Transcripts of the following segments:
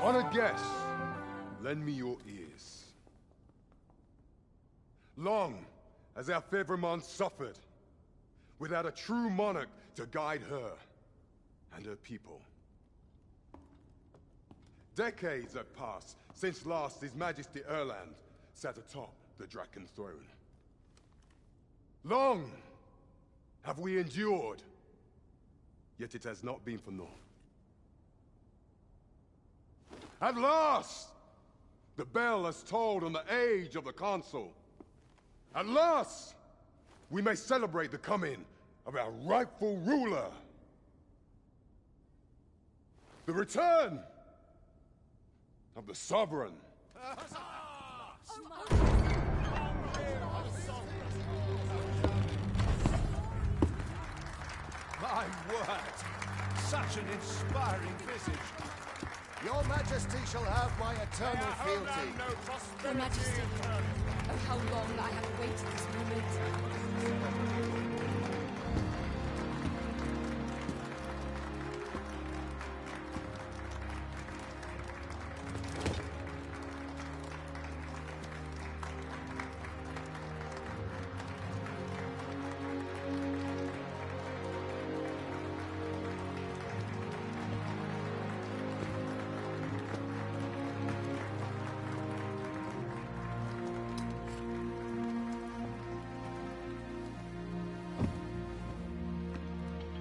Honored guests, lend me your ears. Long has our Fevrimond suffered, without a true monarch to guide her and her people. Decades have passed since last His Majesty Erland sat atop the Dragon throne. Long have we endured, yet it has not been for naught. At last, the bell has tolled on the age of the Consul. At last, we may celebrate the coming of our rightful ruler. The return of the Sovereign. My word! Such an inspiring visage. Your Majesty shall have my eternal fealty. Your Majesty, oh how long I have waited this moment.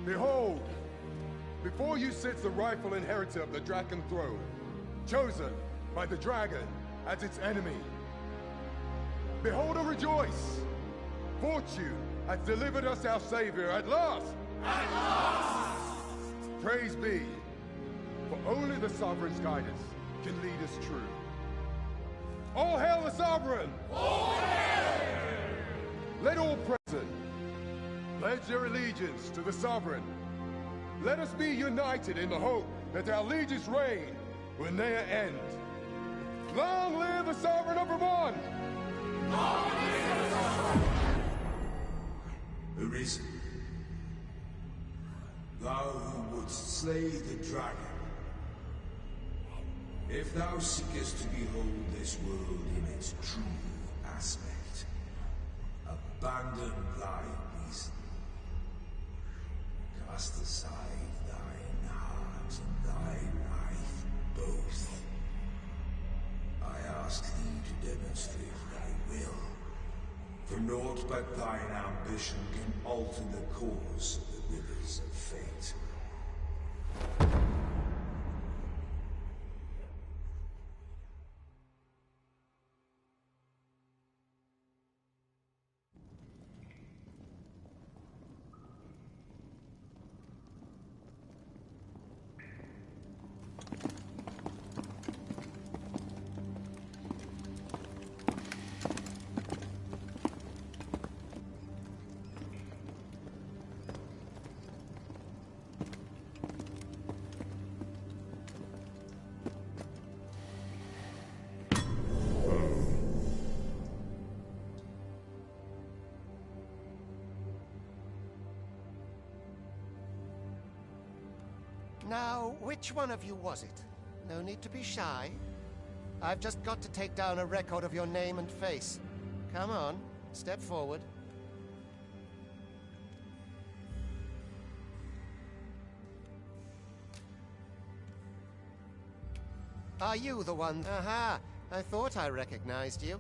Behold, before you sits the rightful inheritor of the Dragon throne, chosen by the Dragon as its enemy. Behold and rejoice! Fortune has delivered us our Savior at last! At last! Praise be, for only the Sovereign's guidance can lead us true. All hail the Sovereign! All hail! Let all present pledge their allegiance to the Sovereign. Let us be united in the hope that our liege's reign will ne'er end. Long live the Sovereign of Vermont! Long live the Sovereign! Arisen, thou who wouldst slay the dragon, if thou seekest to behold this world in its true aspect, abandon thy reason. Cast aside thine heart and thy life both. I ask thee to demonstrate thy will, for naught but thine ambition can alter the course of the rivers of fate. Now, which one of you was it? No need to be shy. I've just got to take down a record of your name and face. Come on, step forward. Are you the one? Aha! I thought I recognized you.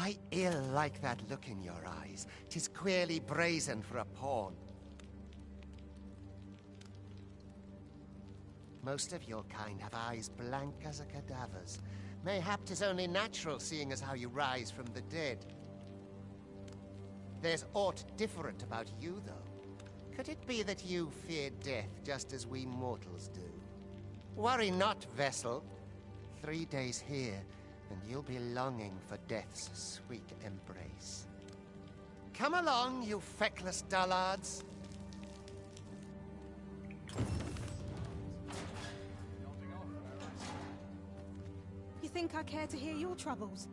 I ill like that look in your eyes. 'Tis queerly brazen for a pawn. Most of your kind have eyes blank as a cadaver's. Mayhap 'tis only natural, seeing as how you rise from the dead. There's aught different about you, though. Could it be that you fear death just as we mortals do? Worry not, vessel. 3 days here, and you'll be longing for death's sweet embrace. Come along, you feckless dullards. You think I care to hear your troubles?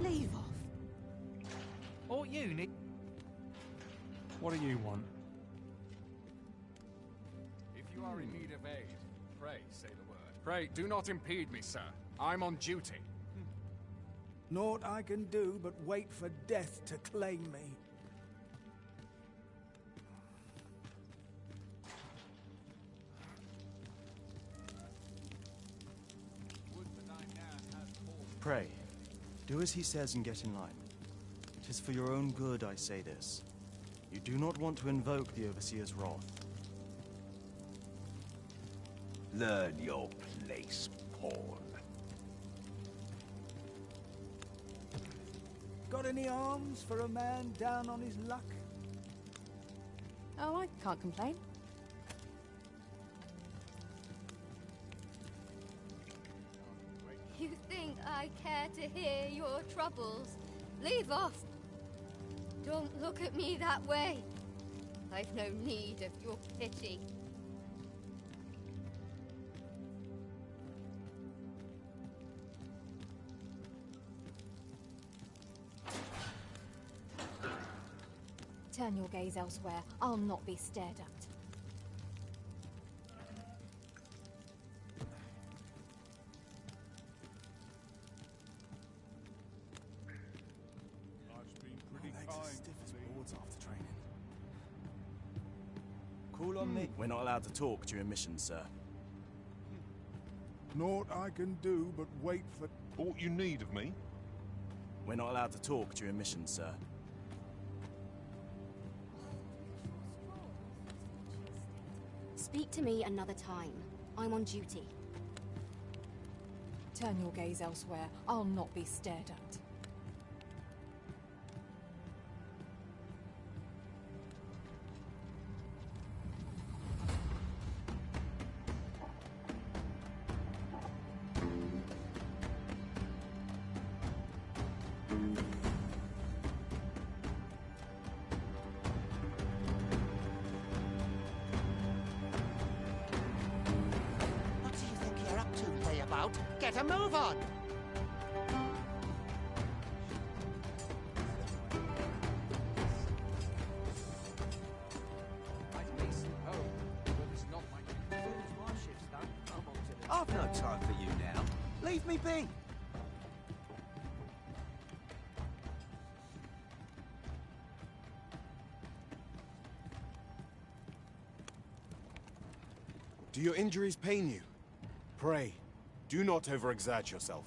Leave off. Or you, Nick. What do you want? If you are in need of aid, pray say the word. Pray, do not impede me, sir. I'm on duty. Naught I can do but wait for death to claim me. Pray, do as he says and get in line. 'Tis for your own good I say this. You do not want to invoke the Overseer's wrath. Learn your place, pawn. Got any arms for a man down on his luck? Oh, I can't complain. You think I care to hear your troubles? Leave off. Don't look at me that way. I've no need of your pity. Turn your gaze elsewhere. I'll not be stared at. Call on me. We're not allowed to talk during missions, sir. Naught I can do but wait for... Aught you need of me? We're not allowed to talk during missions, sir. Speak to me another time. I'm on duty. Turn your gaze elsewhere. I'll not be stared at. What do you think you're up to, layabout? Get a move on! I've no time for you now. Leave me be. Do your injuries pain you? Pray, do not overexert yourself.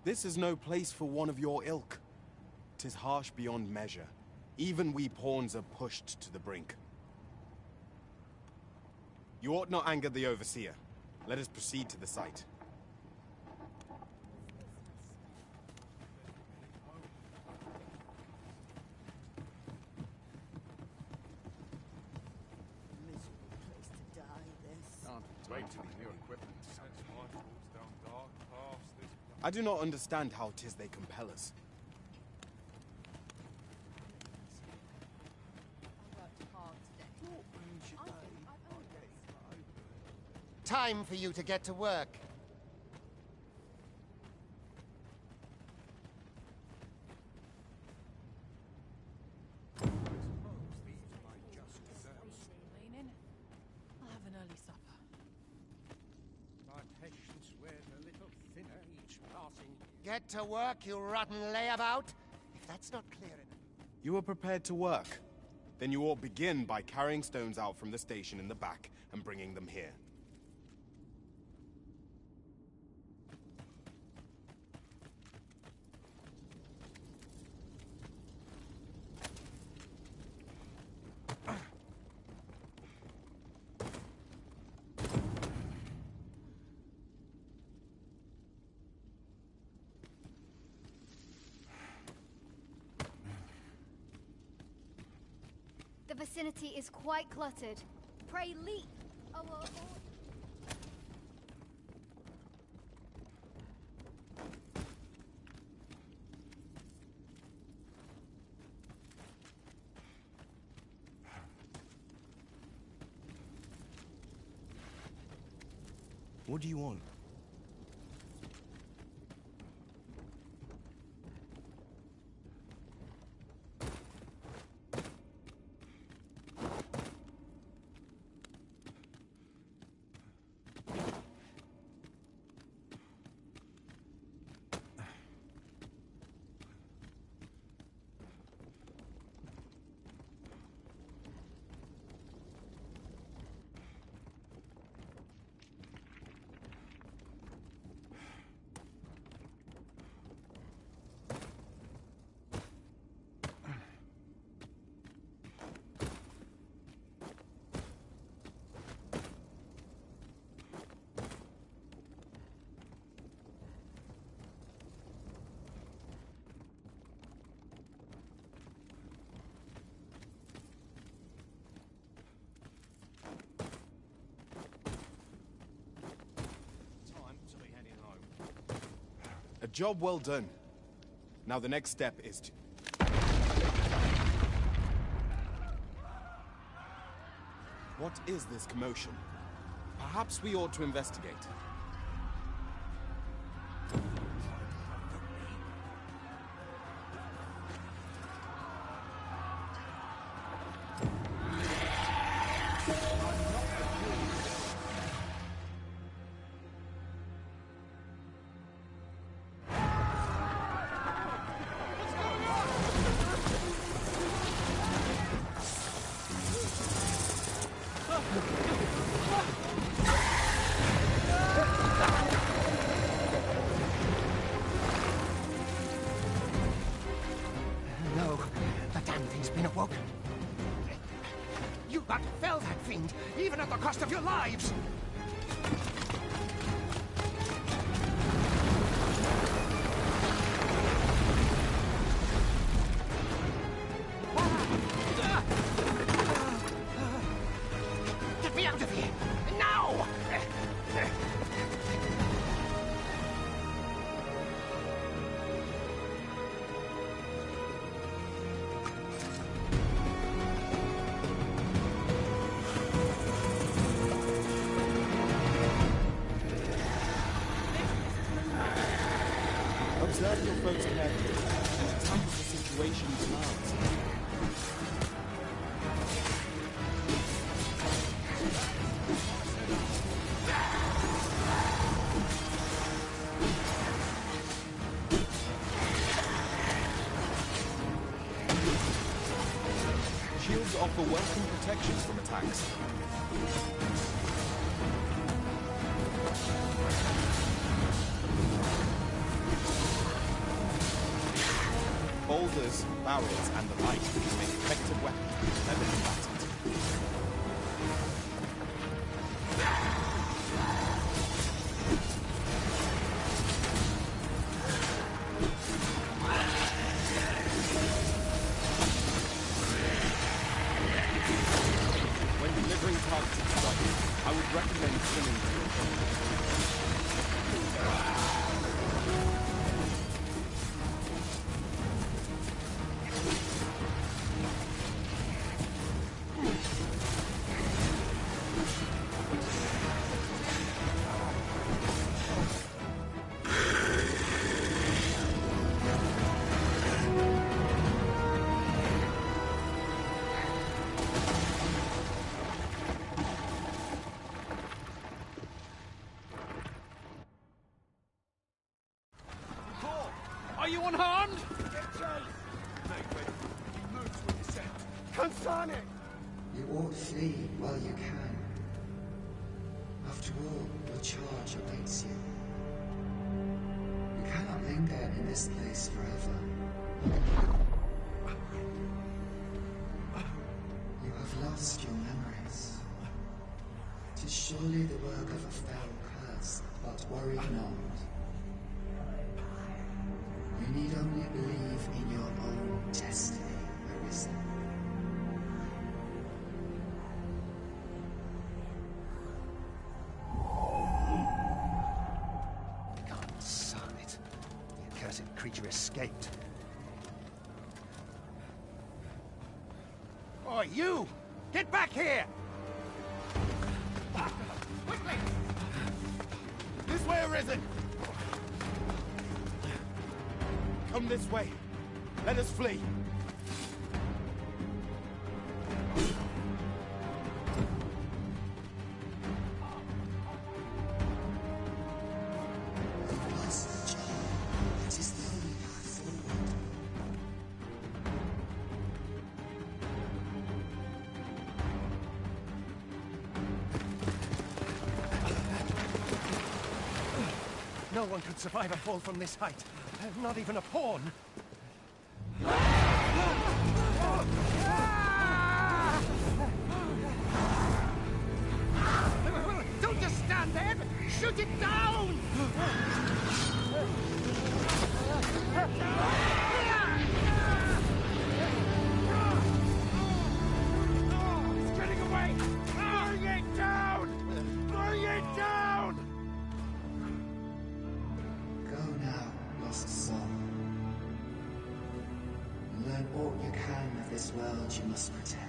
This is no place for one of your ilk. 'Tis harsh beyond measure. Even we pawns are pushed to the brink. You ought not anger the Overseer. Let us proceed to the site. Wait till the new equipment. I do not understand how 'tis they compel us. Time for you to get to work. I'll have an early supper. My patience wears a little thinner each passing year. Get to work, you rotten layabout. If that's not clear enough. You are prepared to work. Then you ought begin by carrying stones out from the station in the back and bringing them here. The vicinity is quite cluttered. Pray leap! What do you want? A job well done. Now the next step is to... What is this commotion? Perhaps we ought to investigate. No, the damn thing's been awoken. You got to fell that fiend, even at the cost of your lives! Get me out of here! Now! Observe your foes carefully. Tackle the situation demands. Shields offer welcome protection from attacks. Boulders, barrels, and the like make effective weapons whenever combatant. When delivering targeted strikes, I would recommend swimming to your opponent. Are you unharmed? Consane! You ought flee while you can. After all, your charge awaits you. You cannot linger in this place forever. You have lost your memories. 'Tis surely the work of a fell curse, but worry not. You need only believe in your own destiny, Arisen. escaped. Oh, you! Get back here! Quickly! This way, Arisen! Come this way. Let us flee. No one could survive a fall from this height. Not even a pawn. Don't just stand there! Shoot it down! It's getting away! Bring it down! Bring it down! Go now, lost soul. Learn all you can of this world you must protect.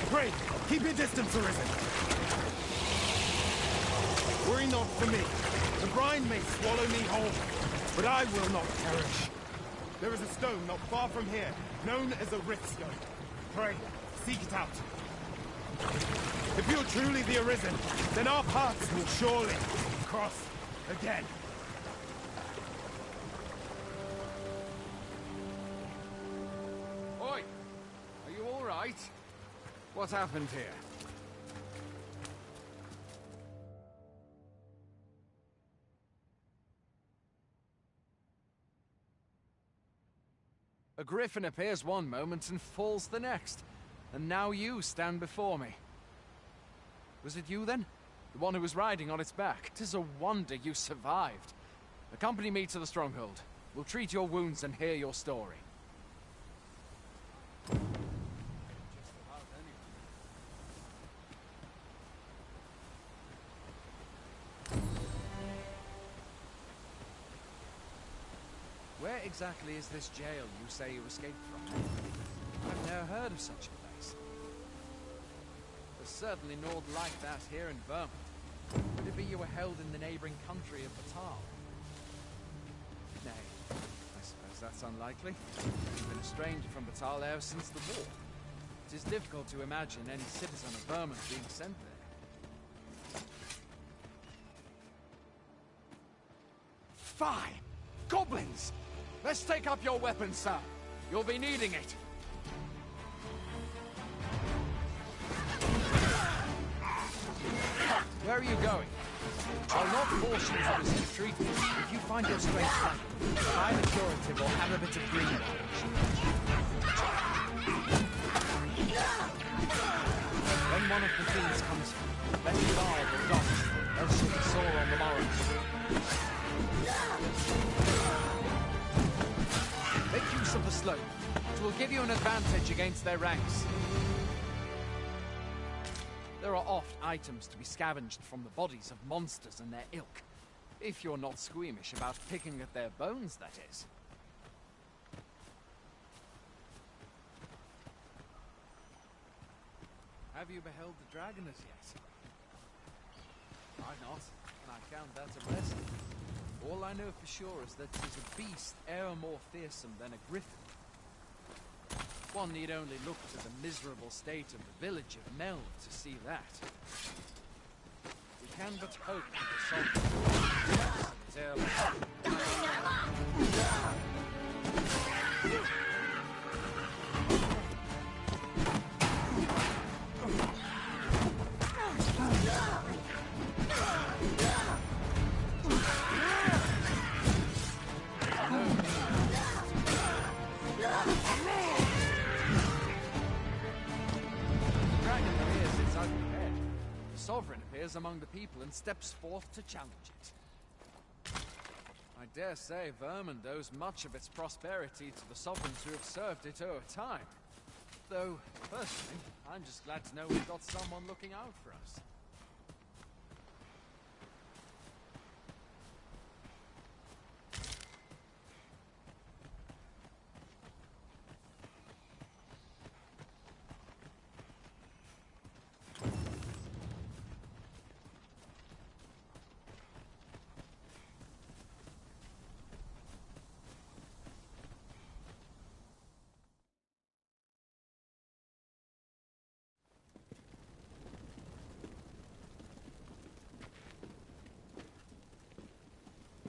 Pray, keep your distance, Arisen. Worry not for me. The brine may swallow me whole, but I will not perish. There is a stone not far from here, known as a rift stone. Pray, seek it out. If you're truly the Arisen, then our paths will surely cross again. Oi! Are you all right? What happened here? A griffin appears one moment and falls the next. And now you stand before me. Was it you then? The one who was riding on its back? 'Tis a wonder you survived. Accompany me to the stronghold. We'll treat your wounds and hear your story. Where exactly is this jail you say you escaped from? I've never heard of such a place. There's certainly naught like that here in Vermont. Could it be you were held in the neighboring country of Batal? Nay, I suppose that's unlikely. You've been a stranger from Batal ever since the war. It is difficult to imagine any citizen of Vermont being sent there. Fie! Goblins! Let's take up your weapons, sir. You'll be needing it. Where are you going? I'll not force you to this retreat. If you find your strength lacking, find a curative or have a bit of green knowledge. When one of the fiends comes, let me guard or dodge, else you'll be sore on the morrow. Make use of the slope. It will give you an advantage against their ranks. There are oft items to be scavenged from the bodies of monsters and their ilk. If you're not squeamish about picking at their bones, that is. Have you beheld the dragon as yet? I not, and I count that a blessing. All I know for sure is that 'tis a beast e'er more fearsome than a griffin. One need only look to the miserable state of the village of Mel to see that. We can but hope that the sovereign is sovereign appears among the people and steps forth to challenge it. I dare say Vermont owes much of its prosperity to the sovereigns who have served it over time. Though, personally, I'm just glad to know we've got someone looking out for us.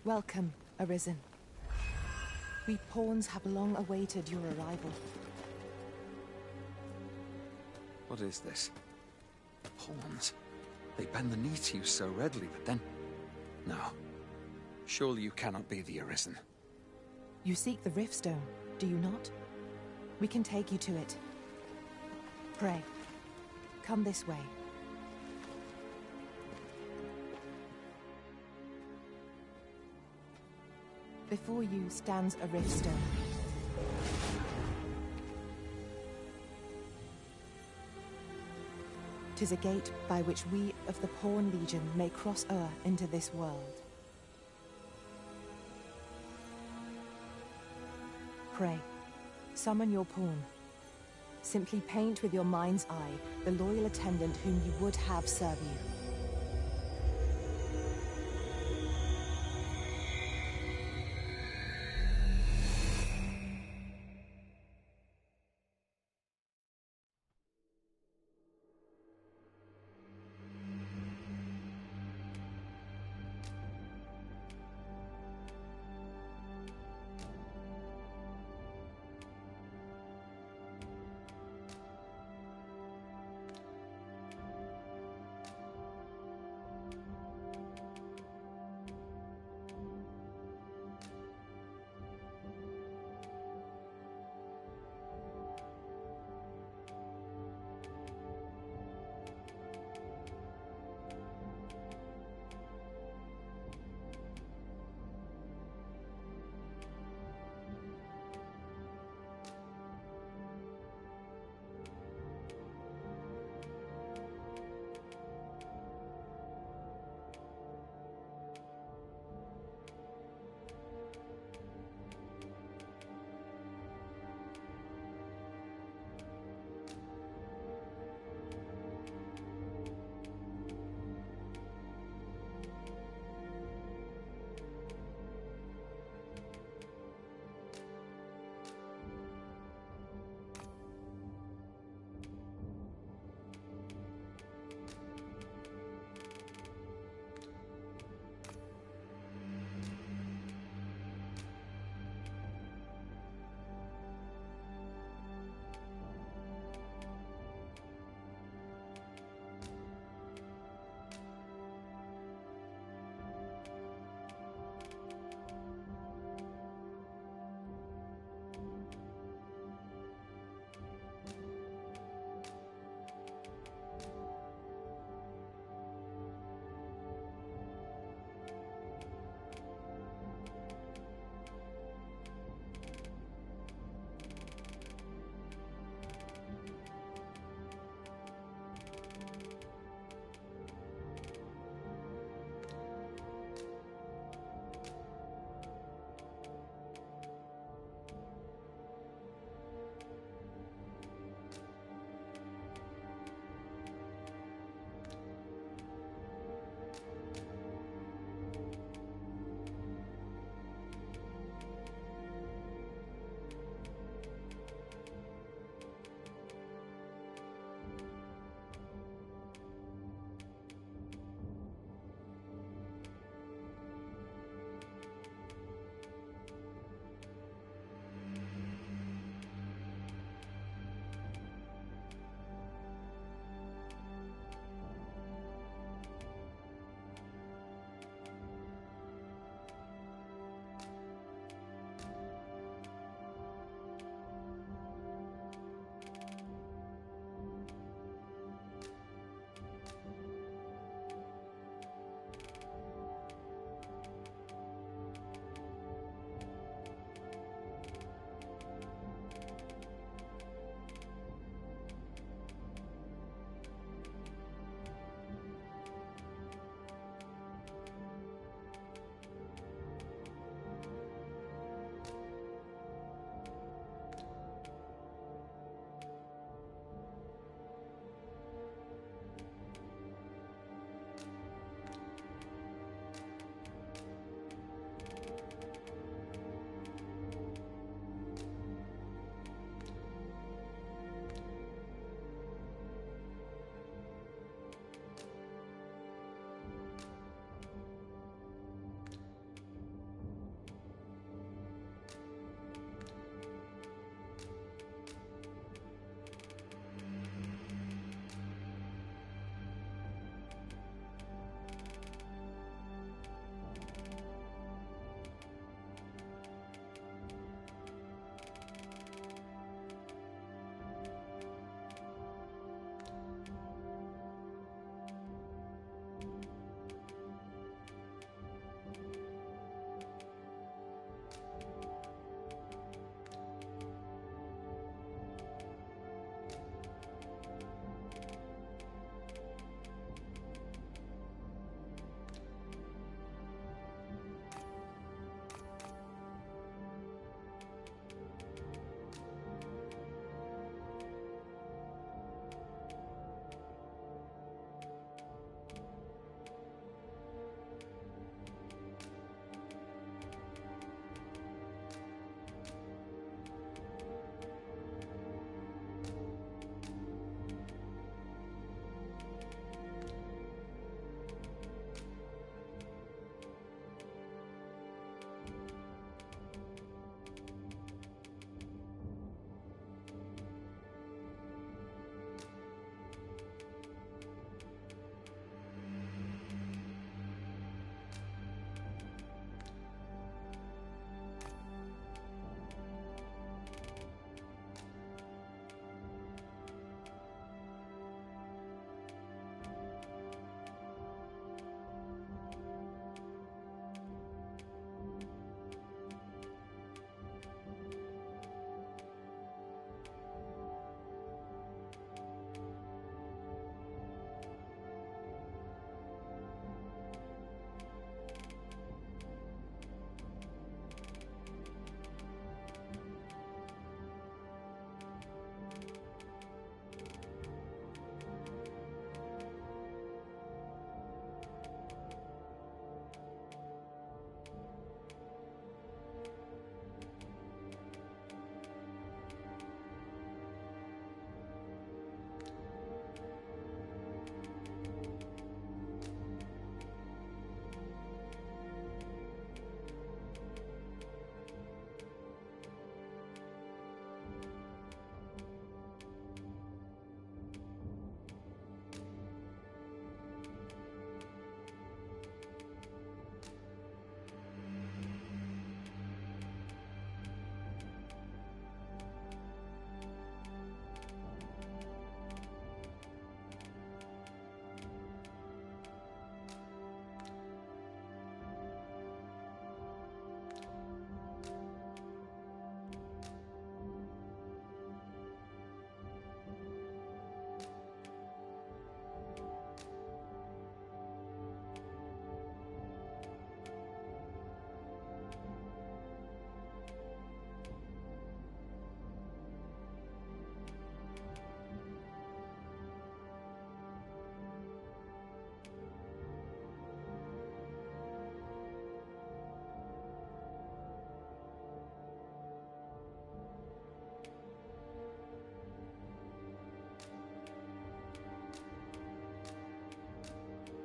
Welcome, Arisen. We pawns have long awaited your arrival. What is this? Pawns? They bend the knee to you so readily, but then... No. Surely you cannot be the Arisen. You seek the Riftstone, do you not? We can take you to it. Pray, come this way. Before you stands a Riftstone. Tis a gate by which we of the Pawn Legion may cross o'er into this world. Pray, summon your pawn. Simply paint with your mind's eye the loyal attendant whom you would have serve you.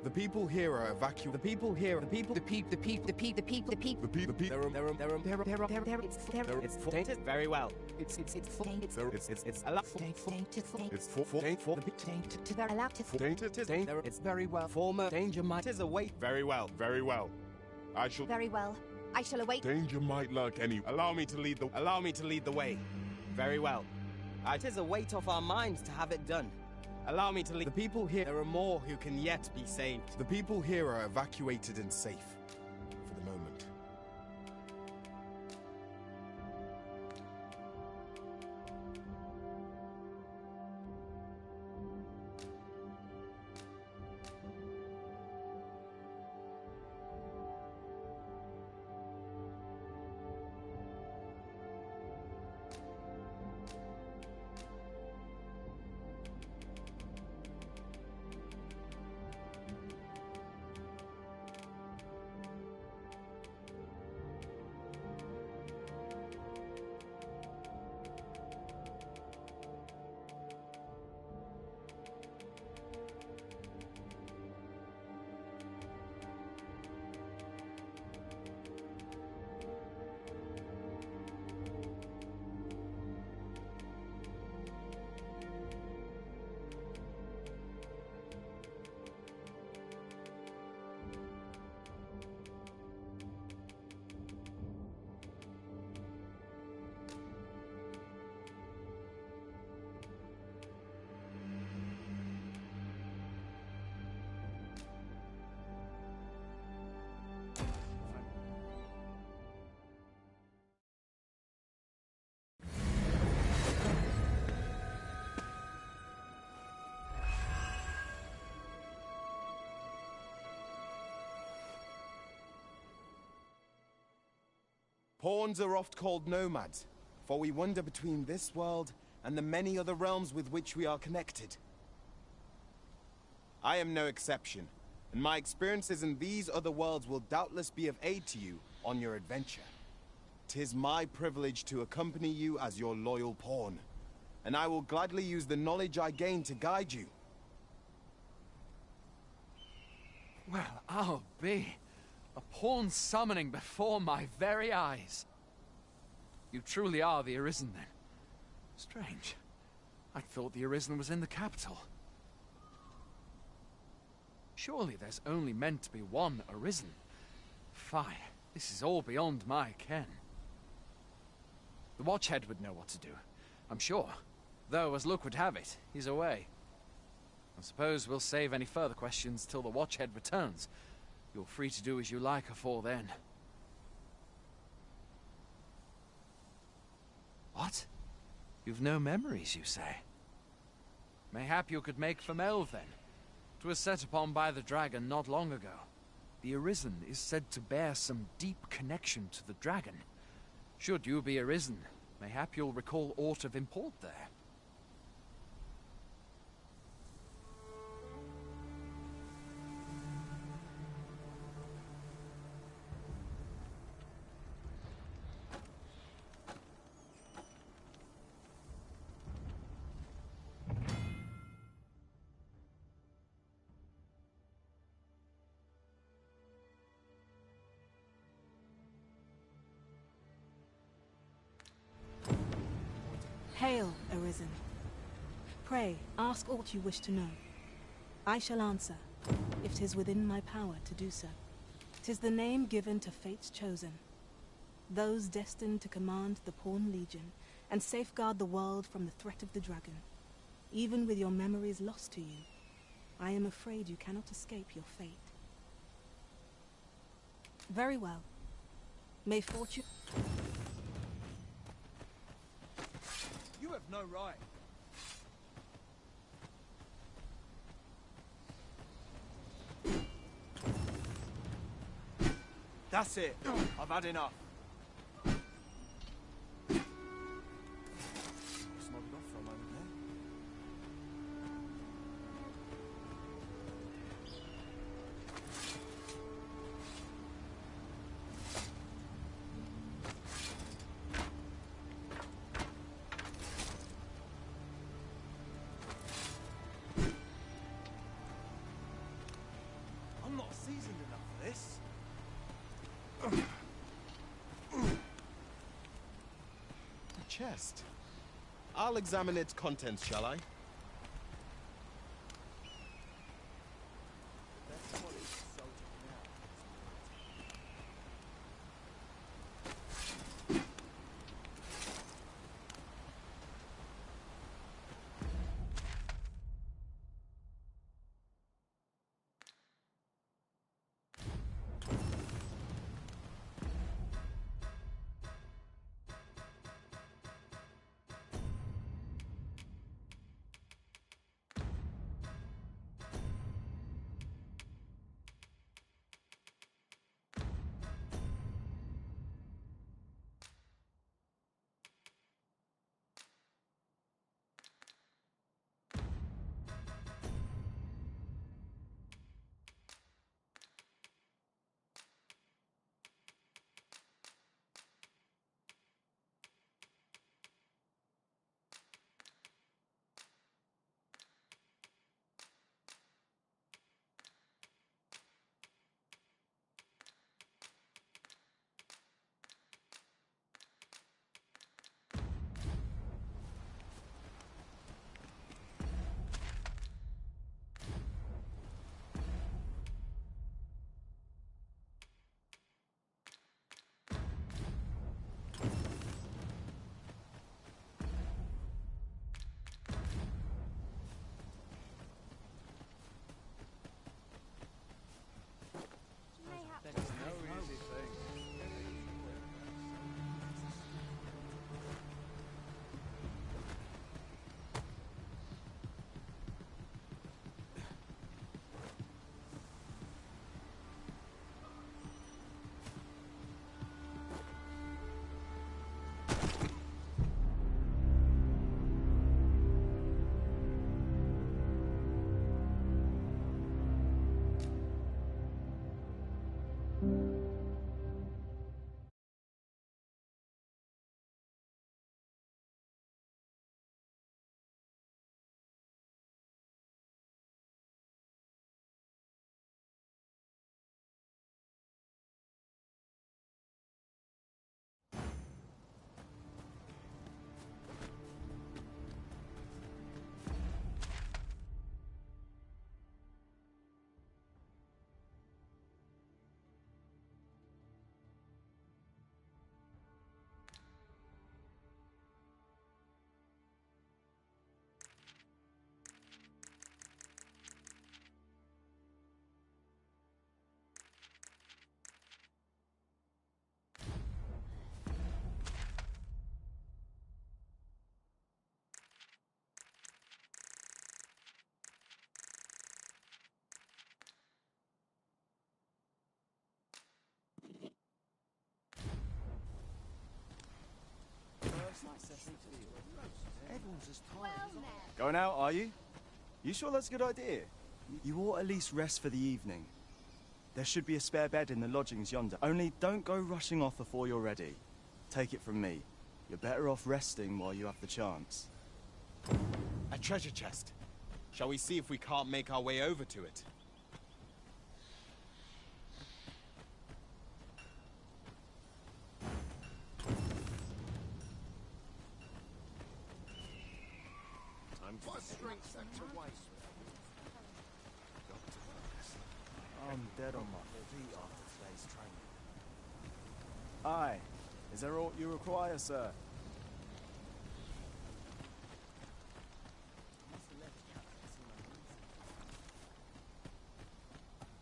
The people here are evacuated. The people here. The people. It's very well. It's very well. Former danger might is await. Very well, very well. I shall. Very well. I shall await. Danger might lurk any. Allow me to lead the way. Very well. It is a weight off our minds to have it done. Allow me to lead. The people here. There are more who can yet be saved. The people here are evacuated and safe. For the moment. Pawns are oft called nomads, for we wander between this world and the many other realms with which we are connected. I am no exception, and my experiences in these other worlds will doubtless be of aid to you on your adventure. 'Tis my privilege to accompany you as your loyal pawn, and I will gladly use the knowledge I gain to guide you. Well, I'll be. A pawn summoning before my very eyes. You truly are the Arisen, then. Strange. I thought the Arisen was in the capital. Surely there's only meant to be one Arisen. Fie, this is all beyond my ken. The Watchhead would know what to do, I'm sure. Though, as luck would have it, he's away. I suppose we'll save any further questions till the Watchhead returns. You're free to do as you like afore then. What? You've no memories, you say? Mayhap you could make for Melve, then. 'Twas set upon by the dragon not long ago. The Arisen is said to bear some deep connection to the dragon. Should you be Arisen, mayhap you'll recall aught of import there. Hail, Arisen. Pray, ask aught you wish to know. I shall answer, if 'tis within my power to do so. 'Tis the name given to fate's chosen, those destined to command the Pawn Legion and safeguard the world from the threat of the dragon. Even with your memories lost to you, I am afraid you cannot escape your fate. Very well. May fortune... You have no right. That's it. I've had enough. Just nodded off for a moment there. chest. I'll examine its contents, shall I? Going out, are you? You sure that's a good idea? You ought at least rest for the evening. There should be a spare bed in the lodgings yonder. Only don't go rushing off before you're ready. Take it from me. You're better off resting while you have the chance. A treasure chest. Shall we see if we can't make our way over to it? I'm dead on my feet after today's training. Aye. Is there aught you require, sir?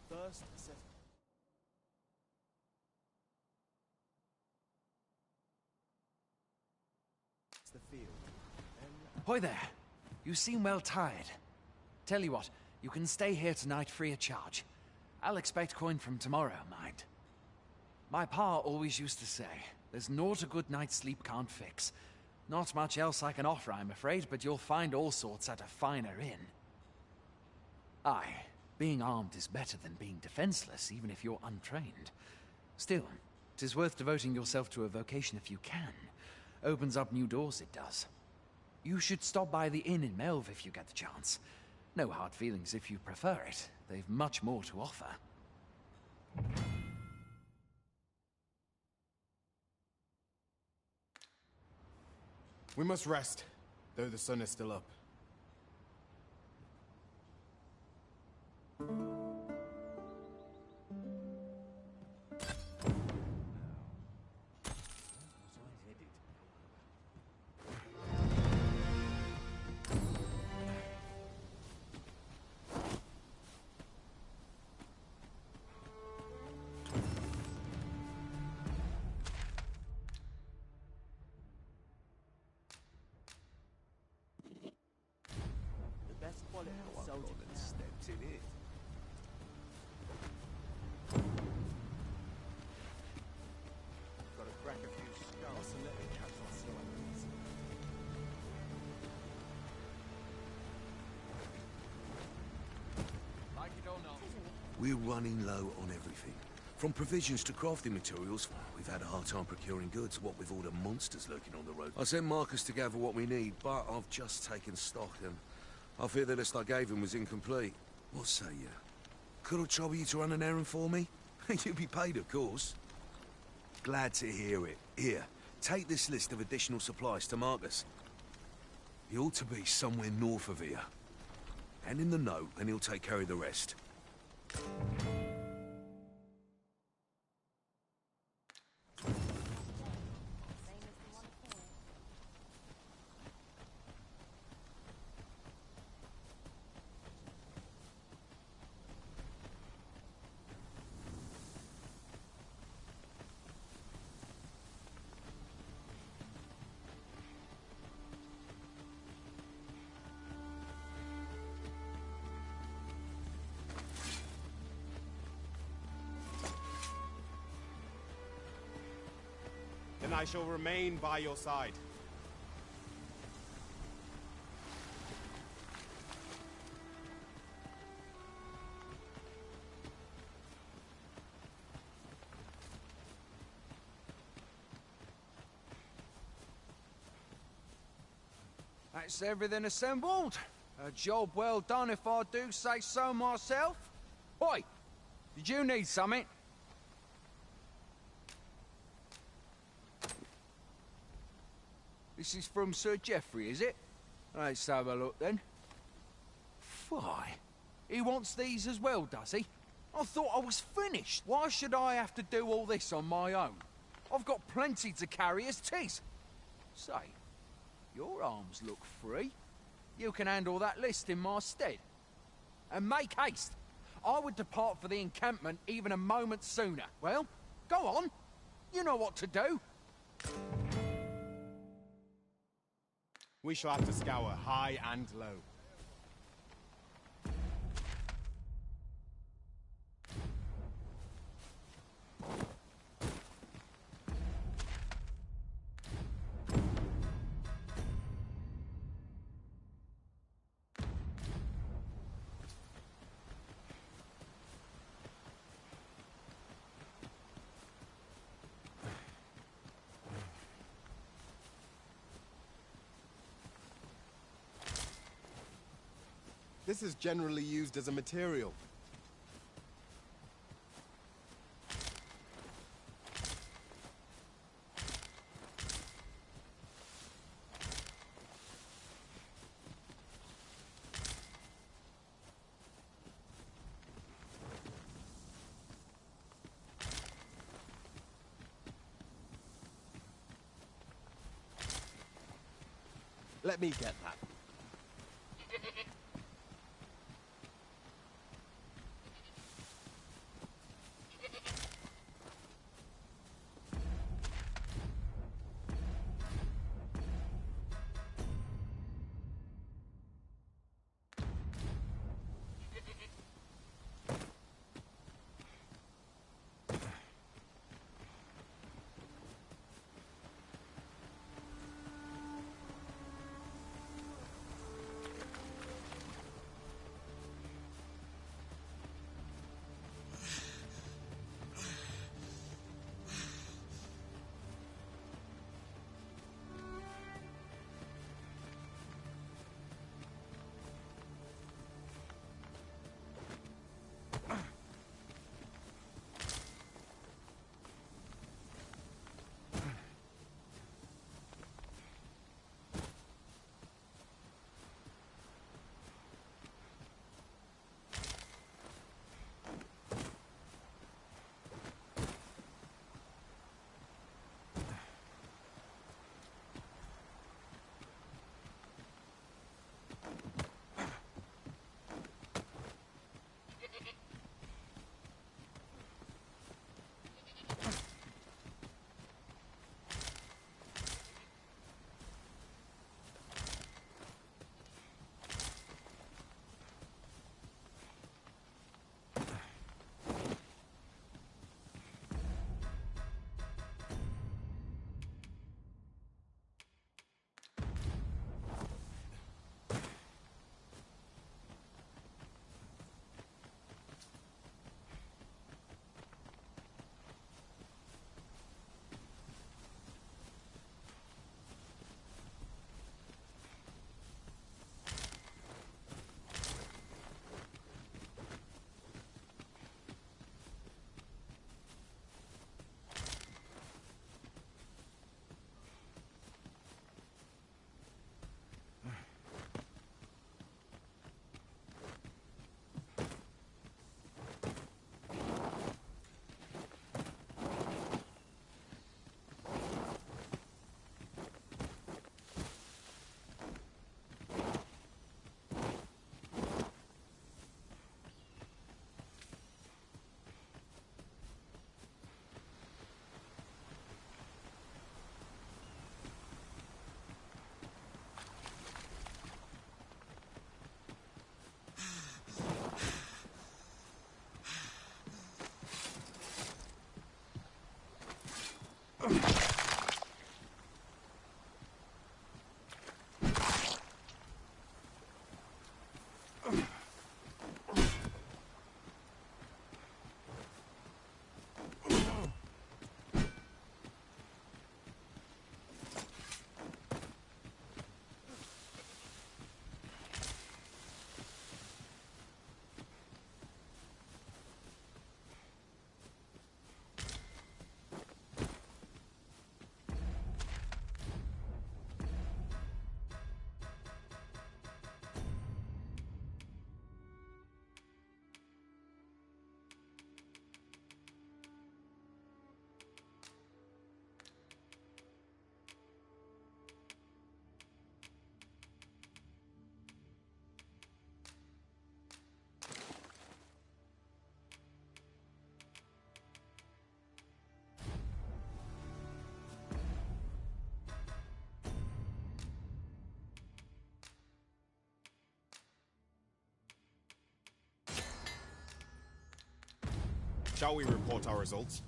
First, set the field. Hoy there. You seem well tired. Tell you what, you can stay here tonight free of charge. I'll expect coin from tomorrow, mind. My pa always used to say, there's naught a good night's sleep can't fix. Not much else I can offer, I'm afraid, but you'll find all sorts at a finer inn. Aye, being armed is better than being defenseless, even if you're untrained. Still, 'tis worth devoting yourself to a vocation if you can. Opens up new doors, it does. You should stop by the inn in Melve if you get the chance. No hard feelings if you prefer it. They've much more to offer. We must rest, though the sun is still up. We're running low on everything. From provisions to crafting materials, we've had a hard time procuring goods, what with all the monsters lurking on the road. I sent Marcus to gather what we need, but I've just taken stock and I fear the list I gave him was incomplete. What say you? Could I trouble you to run an errand for me? You'll be paid, of course. Glad to hear it. Here, take this list of additional supplies to Marcus. He ought to be somewhere north of here. Hand him the note and he'll take care of the rest. Then I shall remain by your side. That's everything assembled. A job well done if I do say so myself. Oi! Did you need something? This is from Sir Geoffrey, is it? Let's have a look then. Why? He wants these as well, does he? I thought I was finished. Why should I have to do all this on my own? I've got plenty to carry as tis. Say, your arms look free. You can handle that list in my stead. And make haste. I would depart for the encampment even a moment sooner. Well, go on. You know what to do. We shall have to scour high and low. This is generally used as a material. Let me get that. Shall we report our results?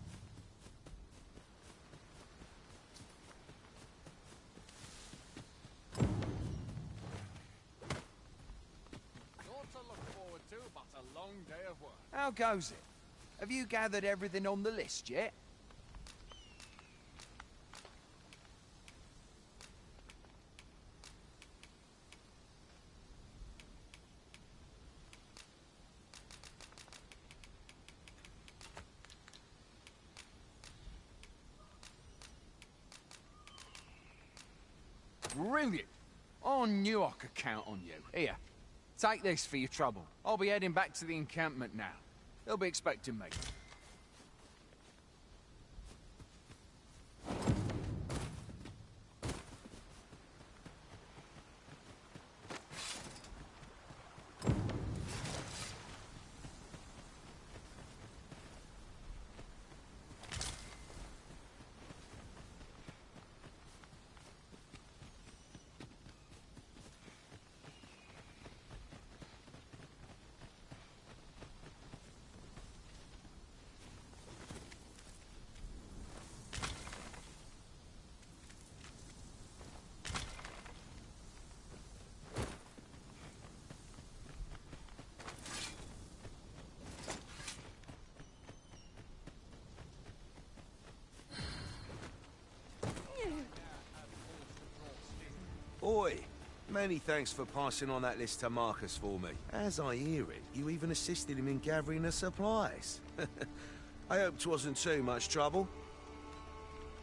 Naught to look forward to, but a long day of work. How goes it? Have you gathered everything on the list yet? Brilliant! I knew I could count on you. Here, take this for your trouble. I'll be heading back to the encampment now. They'll be expecting me. Oi, many thanks for passing on that list to Marcus for me. As I hear it, you even assisted him in gathering the supplies. I hope 'twasn't too much trouble.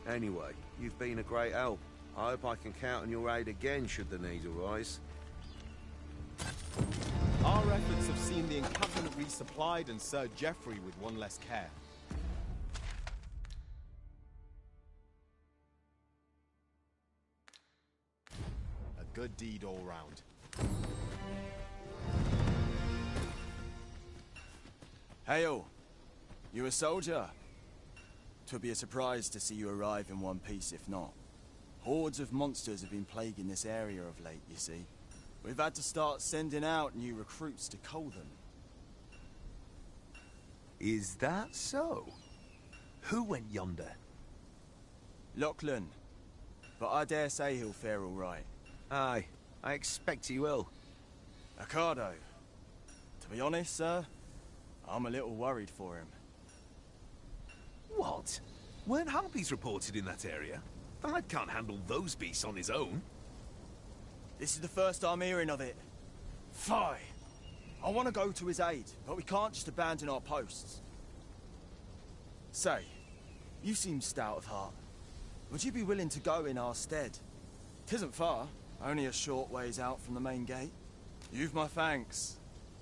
Anyway, you've been a great help. I hope I can count on your aid again should the need arise. Our efforts have seen the encampment resupplied and Sir Geoffrey with one less care. A good deed all round. Hail! You a soldier? 'Twould be a surprise to see you arrive in one piece, if not. Hordes of monsters have been plaguing this area of late, you see. We've had to start sending out new recruits to cull them. Is that so? Who went yonder? Lachlan. But I dare say he'll fare all right. Aye, I expect he will. Ricardo. To be honest, sir, I'm a little worried for him. What? Weren't harpies reported in that area? Thad can't handle those beasts on his own. This is the first I'm hearing of it. Fie! I want to go to his aid, but we can't just abandon our posts. Say, you seem stout of heart. Would you be willing to go in our stead? 'Tisn't far, only a short ways out from the main gate. You've my thanks.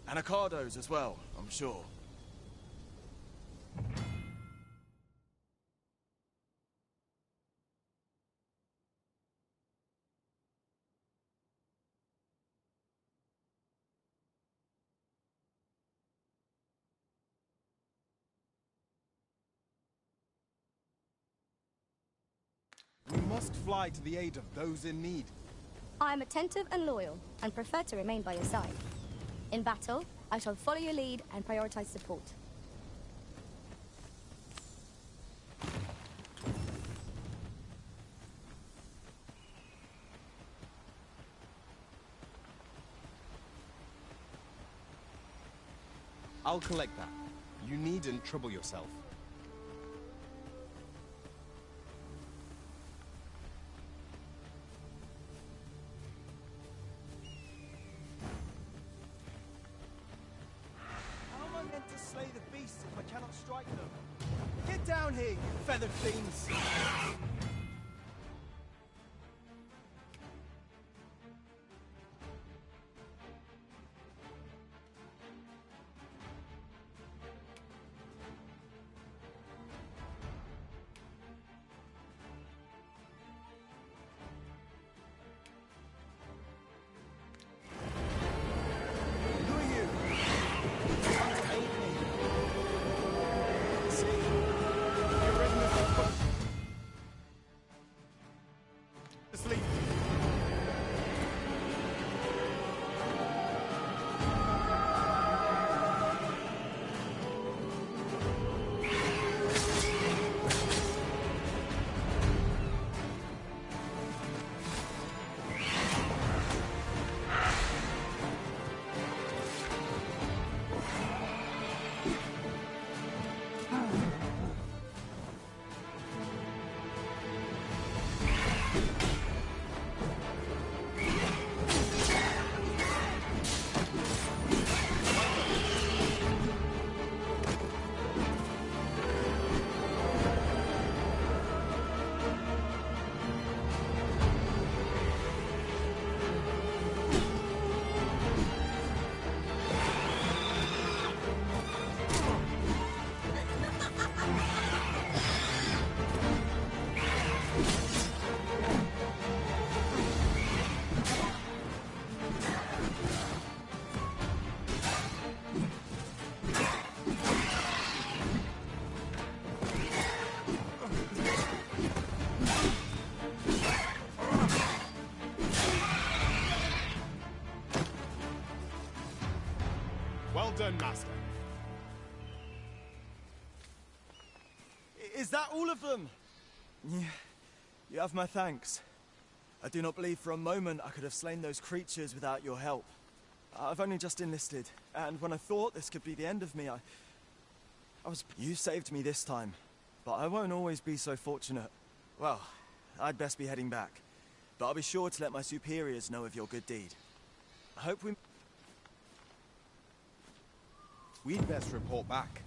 And Ricardo's as well, I'm sure. We must fly to the aid of those in need. I am attentive and loyal, and prefer to remain by your side. In battle, I shall follow your lead and prioritize support. I'll collect that. You needn't trouble yourself. How am I meant to slay the beasts if I cannot strike them? Get down here, you feathered fiends! that all of them? Yeah, you have my thanks. I do not believe for a moment I could have slain those creatures without your help. I've only just enlisted, and when I thought this could be the end of me, You saved me this time, but I won't always be so fortunate. Well, I'd best be heading back, but I'll be sure to let my superiors know of your good deed. I hope We'd best report back.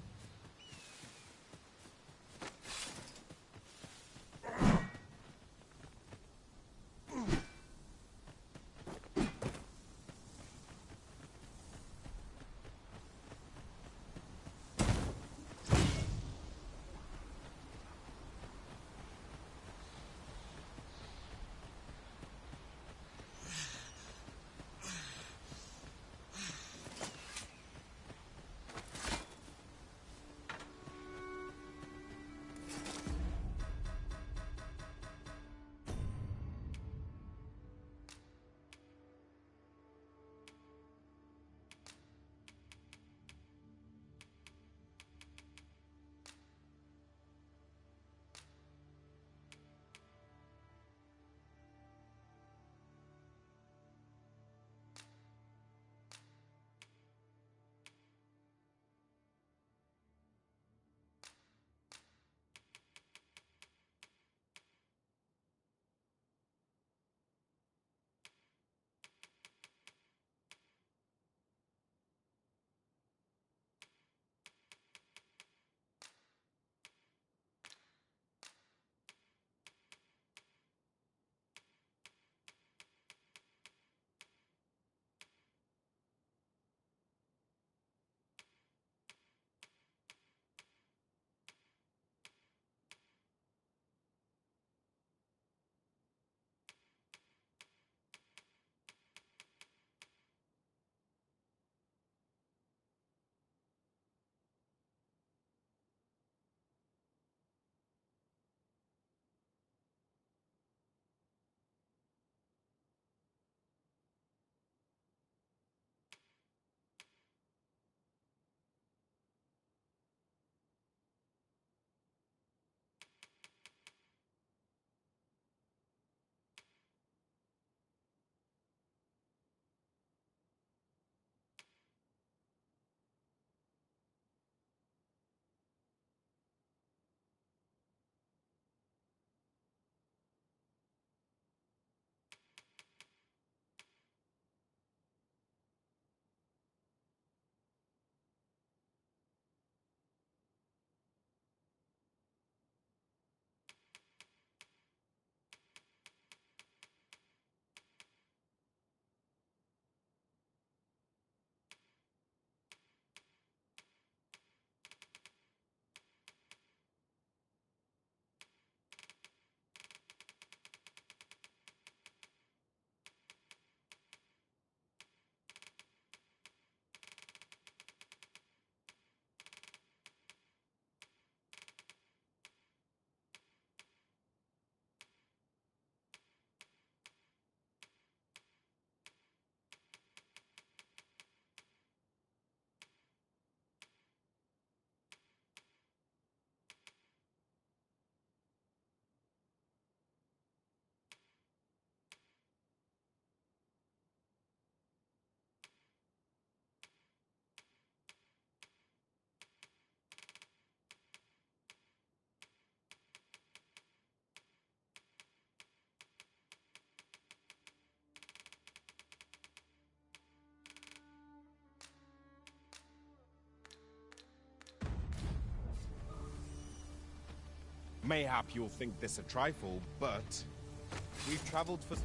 Mayhap you'll think this a trifle, but we've traveled for...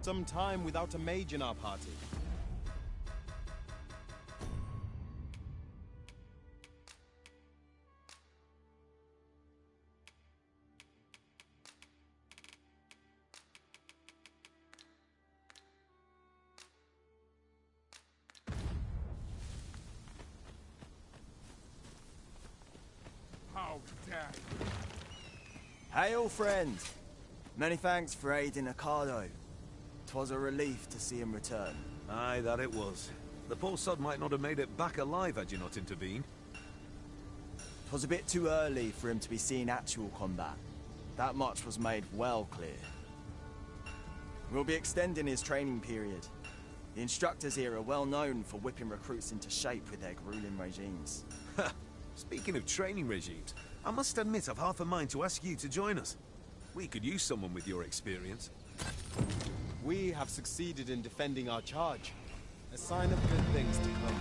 Some time without a mage in our party. How dare you! Hail, friend! Many thanks for aiding Ricardo. 'Twas a relief to see him return. Aye, that it was. The poor sod might not have made it back alive had you not intervened. 'Twas a bit too early for him to be seeing actual combat. That much was made well clear. We'll be extending his training period. The instructors here are well known for whipping recruits into shape with their grueling regimes. Speaking of training regimes, I must admit I've half a mind to ask you to join us. We could use someone with your experience. We have succeeded in defending our charge. A sign of good things to come.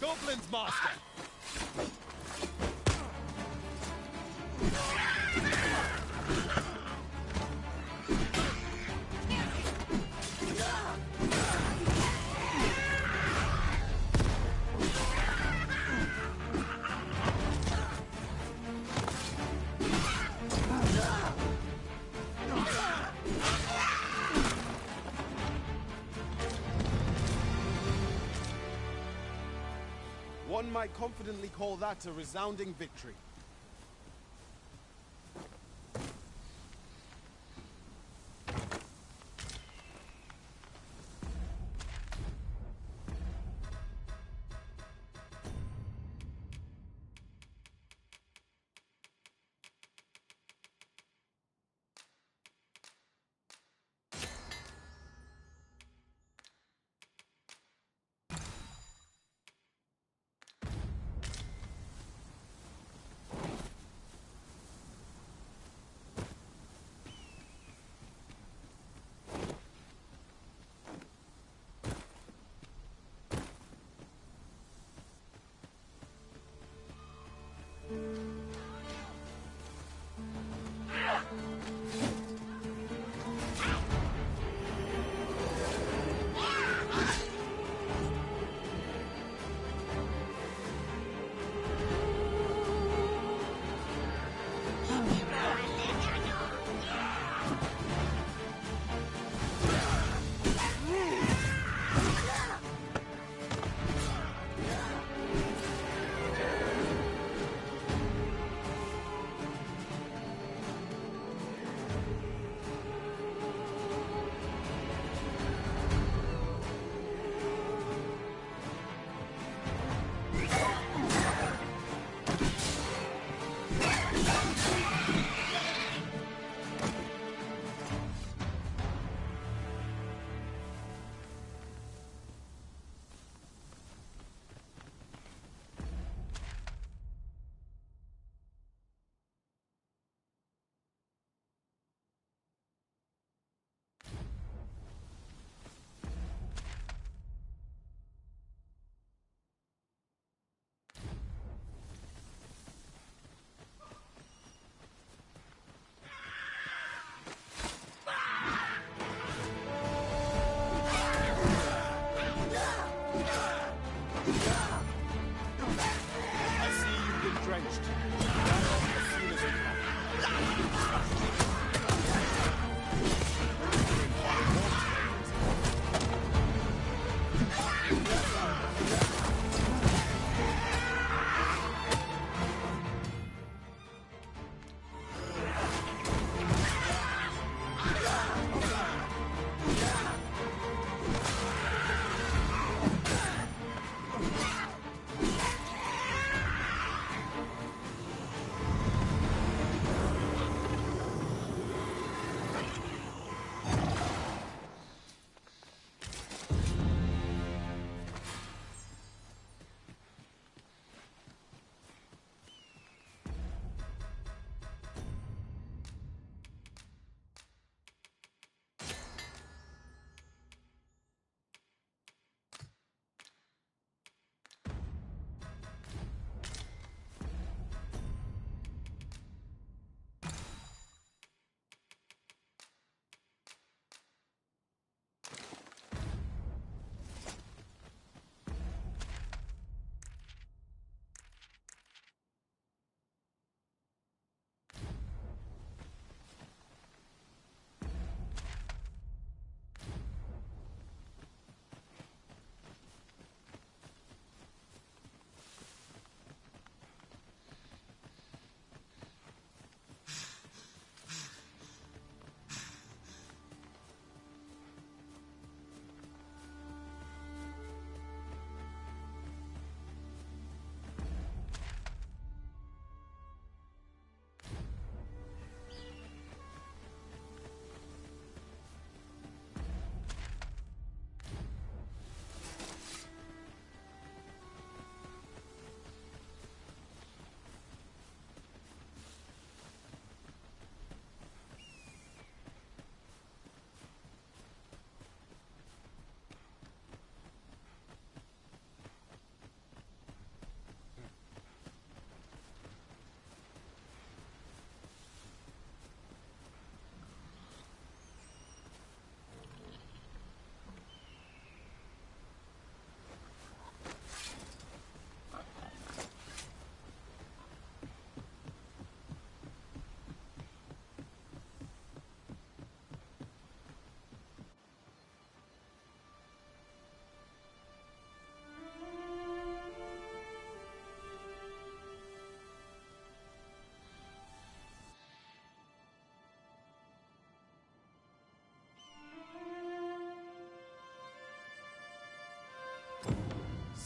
Goblins, master! One might confidently call that a resounding victory.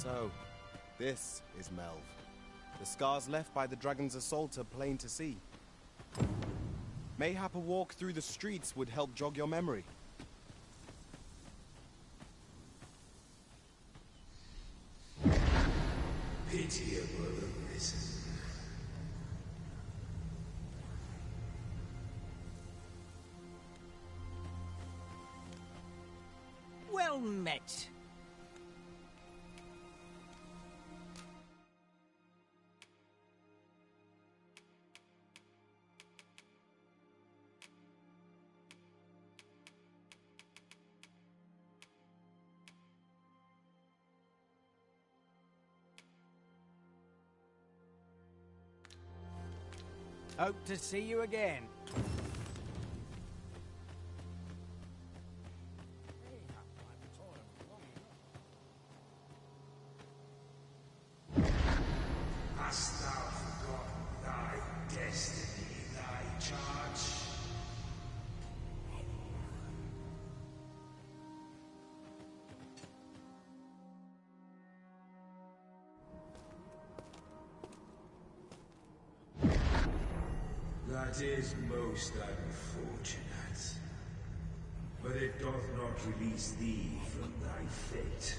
So, this is Melv. The scars left by the dragon's assault are plain to see. Mayhap a walk through the streets would help jog your memory. Pitiable arisen. Well met. Hope to see you again. Hast thou forgotten thy destiny, thy charge? That is most unfortunate. But it doth not release thee from thy fate.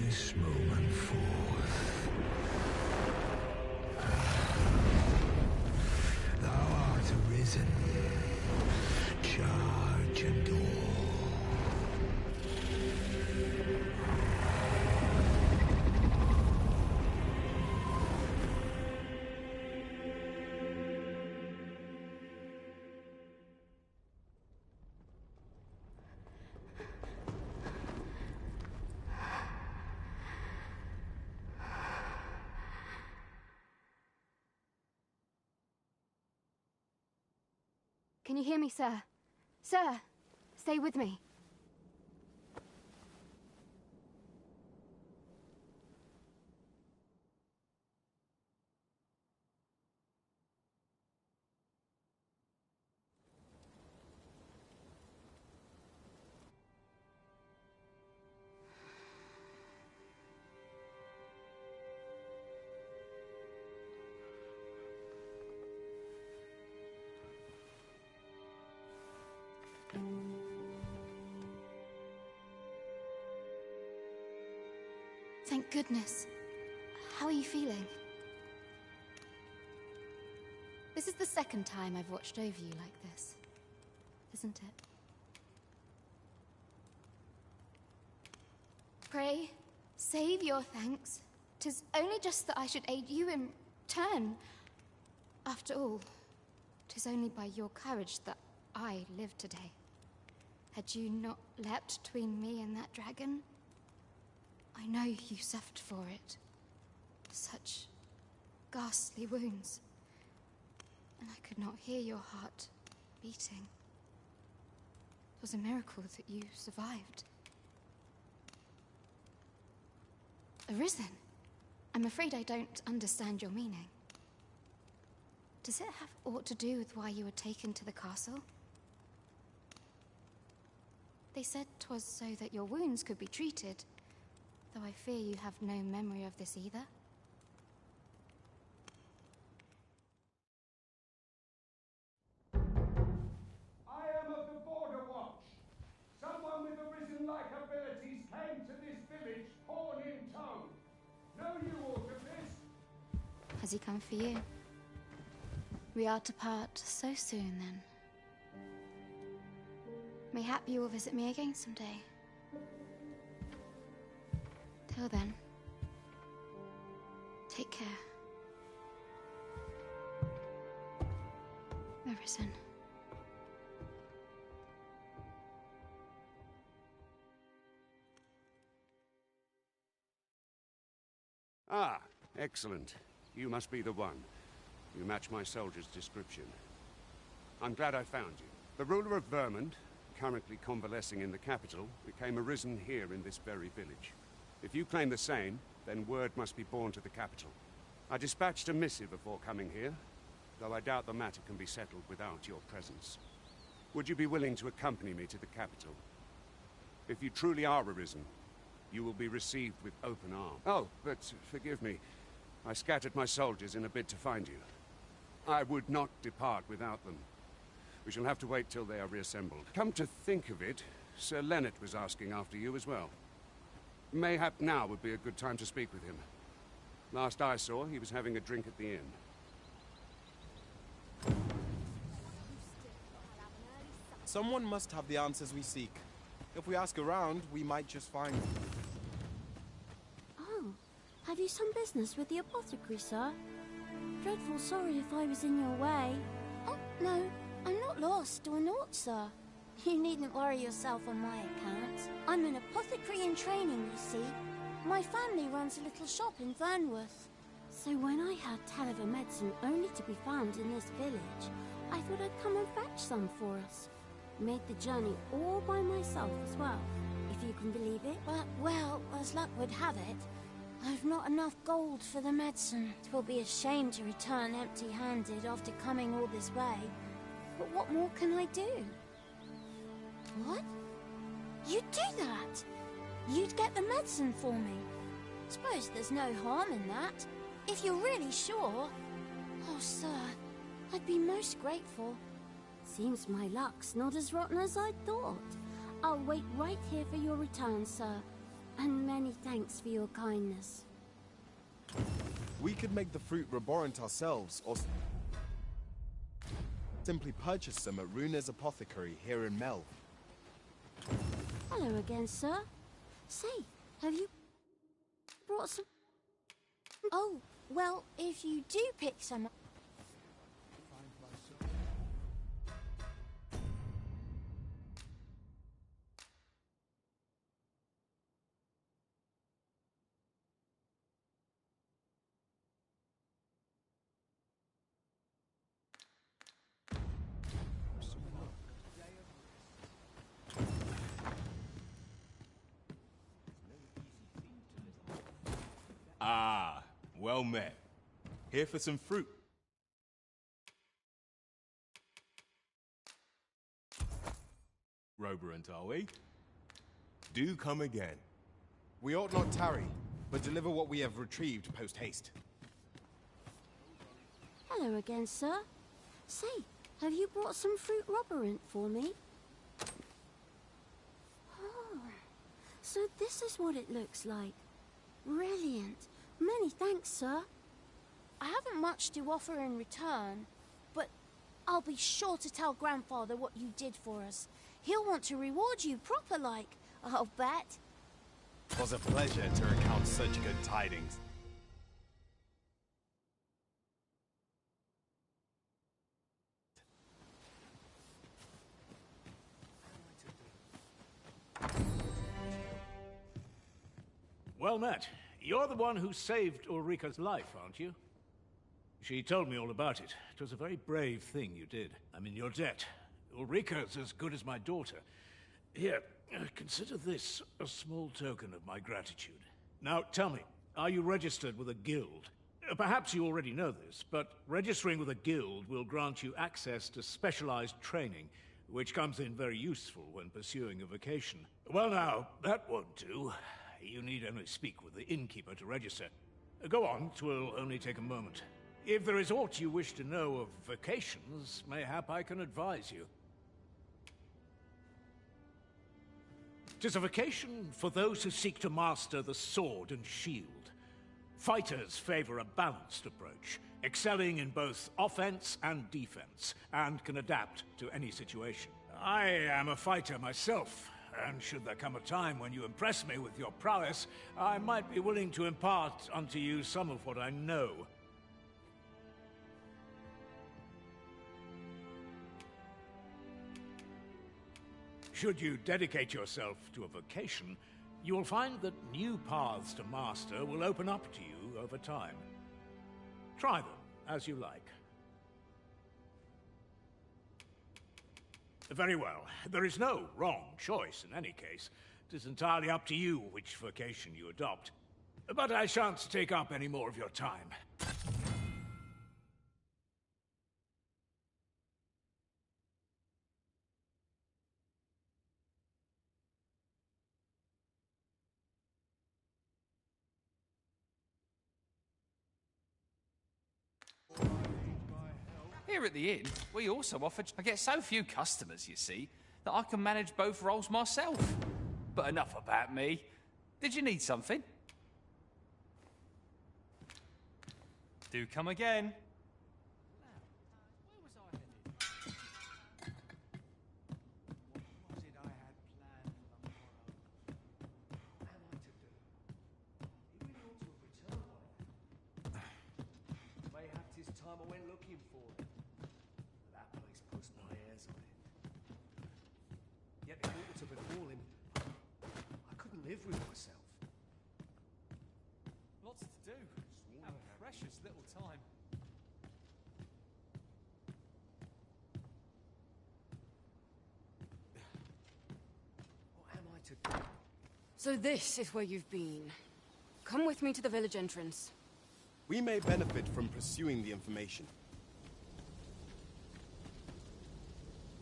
This moment forth, thou art arisen, charge and all. Can you hear me, sir? Sir, stay with me. Thank goodness. How are you feeling? This is the second time I've watched over you like this, isn't it? Pray, save your thanks. 'Tis only just that I should aid you in turn. After all, 'tis only by your courage that I live today. Had you not leapt between me and that dragon, I know you suffered for it. Such ghastly wounds. And I could not hear your heart beating. It was a miracle that you survived. Arisen? I'm afraid I don't understand your meaning. Does it have aught to do with why you were taken to the castle? They said 'twas so that your wounds could be treated, though I fear you have no memory of this either. I am of the Border Watch. Someone with Arisen-like abilities came to this village, horn in tow. Know you aught of this? Has he come for you? We are to part so soon, then. Mayhap you will visit me again someday. Till then, take care. Arisen. Ah, excellent. You must be the one. You match my soldier's description. I'm glad I found you. The ruler of Vermont, currently convalescing in the capital, became arisen here in this very village. If you claim the same, then word must be borne to the capital. I dispatched a missive before coming here, though I doubt the matter can be settled without your presence. Would you be willing to accompany me to the capital? If you truly are arisen, you will be received with open arms. Oh, but forgive me. I scattered my soldiers in a bid to find you. I would not depart without them. We shall have to wait till they are reassembled. Come to think of it, Sir Leonard was asking after you as well. Mayhap now would be a good time to speak with him. Last I saw, he was having a drink at the inn. Someone must have the answers we seek. If we ask around, we might just find them. Oh, have you some business with the apothecary, sir? Dreadful sorry if I was in your way. Oh, no, I'm not lost or naught, sir. You needn't worry yourself on my account. I'm an apothecary in training, you see. My family runs a little shop in Vernworth. So when I heard tell of a medicine only to be found in this village, I thought I'd come and fetch some for us. Made the journey all by myself as well, if you can believe it. But, well, as luck would have it, I've not enough gold for the medicine. It will be a shame to return empty-handed after coming all this way. But what more can I do? What? You'd do that? You'd get the medicine for me? Suppose there's no harm in that. If you're really sure. Oh, sir, I'd be most grateful. Seems my luck's not as rotten as I thought. I'll wait right here for your return, sir. And many thanks for your kindness. We could make the fruit reborant ourselves, or simply purchase some at Runa's apothecary here in Mel. Hello again, sir. Say, have you brought some... Oh, well, if you do pick some... Ah, well met. Here for some fruit. Roborant, are we? Do come again. We ought not tarry, but deliver what we have retrieved post-haste. Hello again, sir. Say, have you brought some fruit roborant for me? Oh, so this is what it looks like. Brilliant. Many thanks, sir. I haven't much to offer in return, but I'll be sure to tell Grandfather what you did for us. He'll want to reward you proper-like, I'll bet. It was a pleasure to recount such good tidings. Well met. You're the one who saved Ulrika's life, aren't you? She told me all about it. It was a very brave thing you did. I'm in your debt. Ulrika's as good as my daughter. Here, consider this a small token of my gratitude. Now, tell me, are you registered with a guild? Perhaps you already know this, but registering with a guild will grant you access to specialized training, which comes in very useful when pursuing a vocation. Well now, that won't do. You need only speak with the innkeeper to register. Go on, 'twill only take a moment. If there is aught you wish to know of vocations, mayhap I can advise you. 'Tis a vocation for those who seek to master the sword and shield. Fighters favor a balanced approach, excelling in both offense and defense, and can adapt to any situation. I am a fighter myself, and should there come a time when you impress me with your prowess, I might be willing to impart unto you some of what I know. Should you dedicate yourself to a vocation, you will find that new paths to master will open up to you over time. Try them as you like. Very well. There is no wrong choice in any case. It is entirely up to you which vocation you adopt. But I shan't take up any more of your time. Here at the inn, we also offer... I get so few customers, you see, that I can manage both roles myself. But enough about me. Did you need something? Do come again. Time I went looking for it. That place puts my hairs on it. Yet in order to befall him, I couldn't live with myself. Lots to do. How precious little time. What am I to do? So this is where you've been. Come with me to the village entrance. We may benefit from pursuing the information.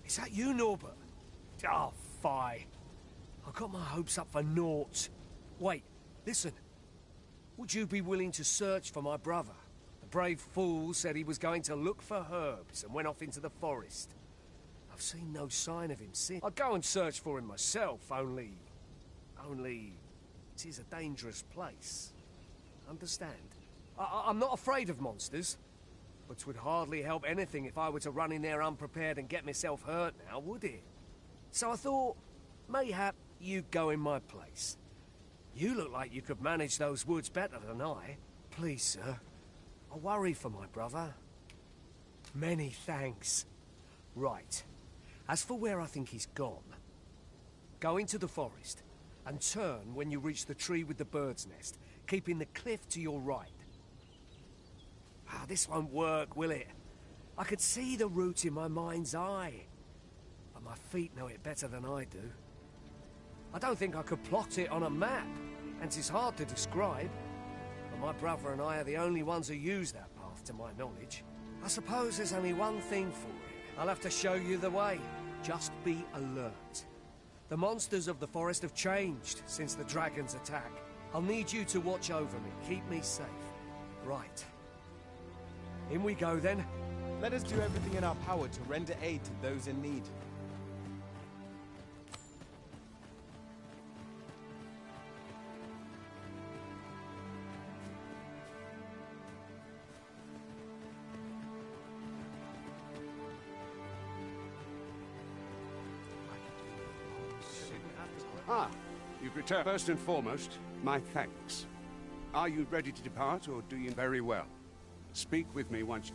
Is that you, Norbert? Oh, fie. I got my hopes up for naught. Wait, listen. Would you be willing to search for my brother? The brave fool said he was going to look for herbs and went off into the forest. I've seen no sign of him since. I'd go and search for him myself, only... it is a dangerous place. Understand? I'm not afraid of monsters, but 'twould hardly help anything if I were to run in there unprepared and get myself hurt now, would it? So I thought, mayhap you'd go in my place. You look like you could manage those woods better than I. Please, sir, I worry for my brother. Many thanks. Right, as for where I think he's gone, go into the forest and turn when you reach the tree with the bird's nest, keeping the cliff to your right. Ah, this won't work, will it? I could see the route in my mind's eye, but my feet know it better than I do. I don't think I could plot it on a map, and it's hard to describe. But my brother and I are the only ones who use that path, to my knowledge. I suppose there's only one thing for it. I'll have to show you the way. Just be alert. The monsters of the forest have changed since the dragon's attack. I'll need you to watch over me, keep me safe. Right. In we go, then. Let us do everything in our power to render aid to those in need. Ah, you've returned. First and foremost, my thanks. Are you ready to depart, or do you... Very well. Speak with me once...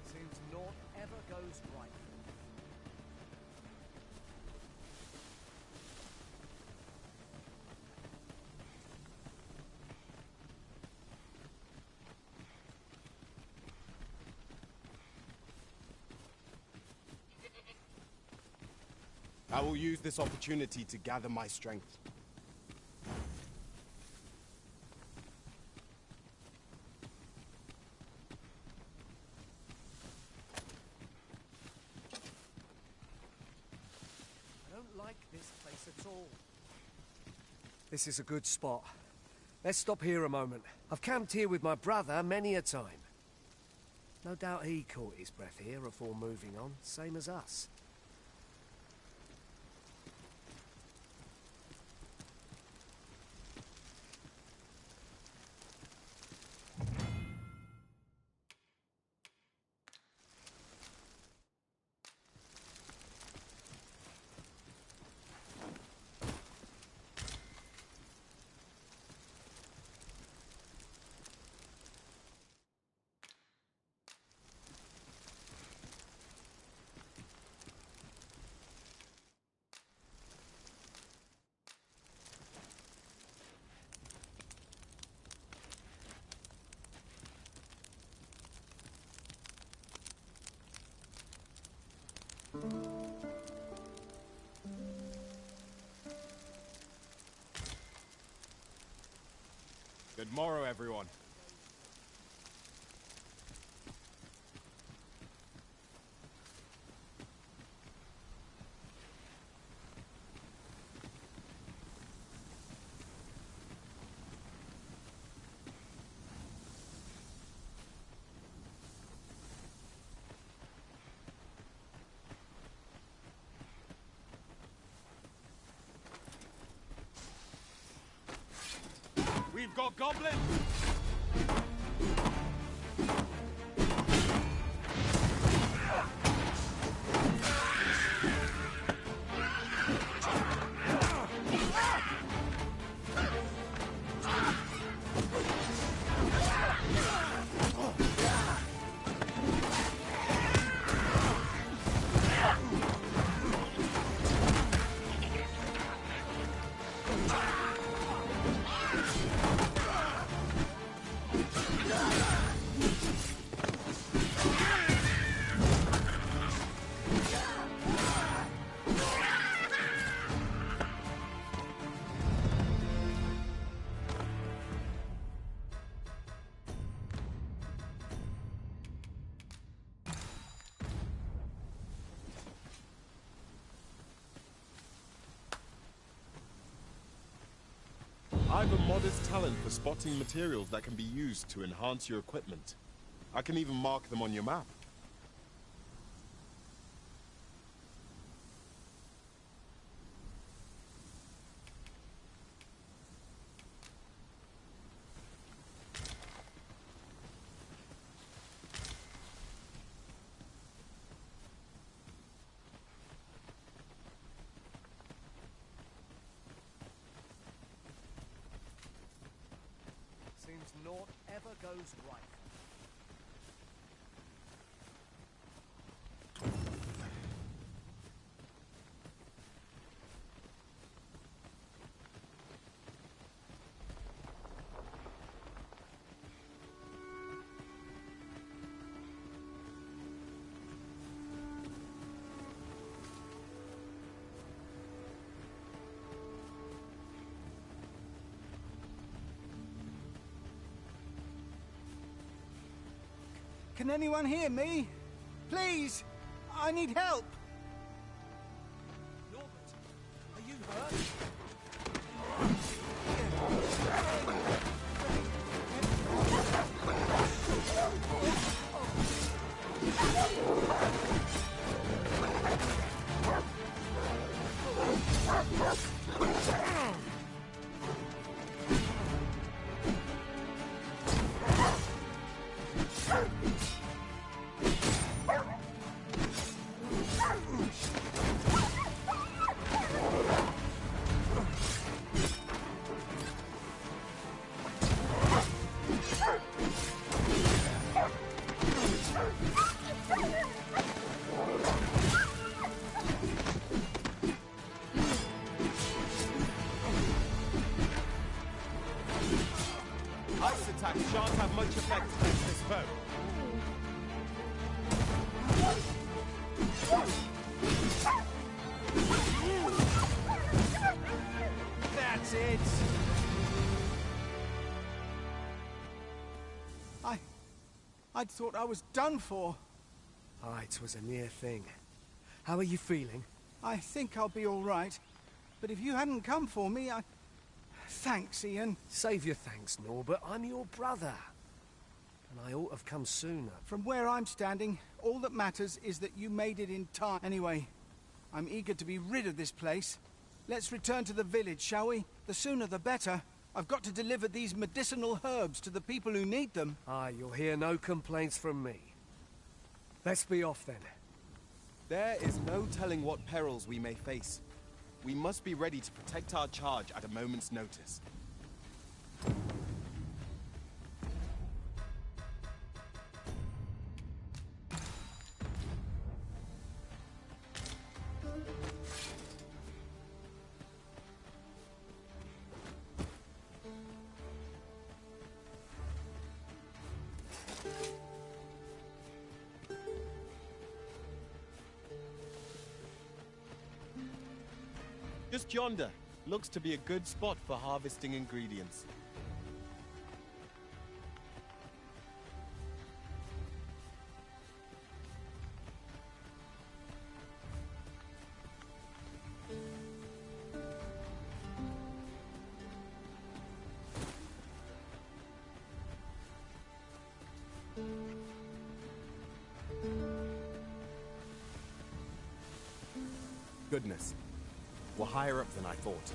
Seems naught ever goes right. I will use this opportunity to gather my strength. I don't like this place at all. This is a good spot. Let's stop here a moment. I've camped here with my brother many a time. No doubt he caught his breath here before moving on, same as us. Good morrow, everyone. We've got goblins! I have a modest talent for spotting materials that can be used to enhance your equipment. I can even mark them on your map. Seems naught ever goes right. Can anyone hear me? Please! I need help! Norbert, are you hurt? Ice attacks shan't have much effect against this foe. That's it. I'd thought I was done for. Aye, it was a near thing. How are you feeling? I think I'll be all right. But if you hadn't come for me, Thanks, Ian. Save your thanks, Norbert. I'm your brother. And I ought to have come sooner. From where I'm standing, all that matters is that you made it in time. Anyway, I'm eager to be rid of this place. Let's return to the village, shall we? The sooner the better. I've got to deliver these medicinal herbs to the people who need them. Aye, you'll hear no complaints from me. Let's be off then. There is no telling what perils we may face. We must be ready to protect our charge at a moment's notice. Just yonder. Looks to be a good spot for harvesting ingredients. Goodness. We're higher up than I thought.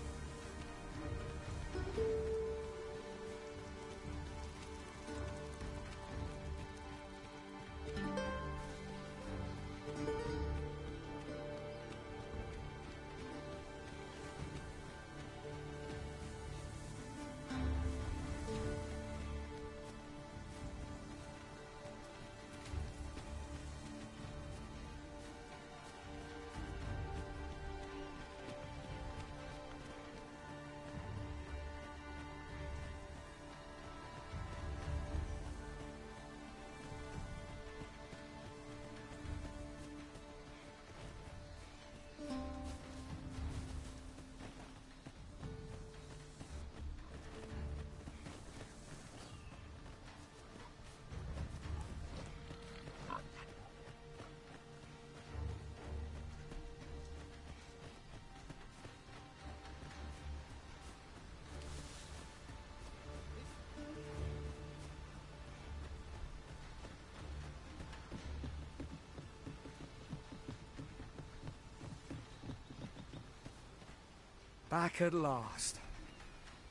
Back at last.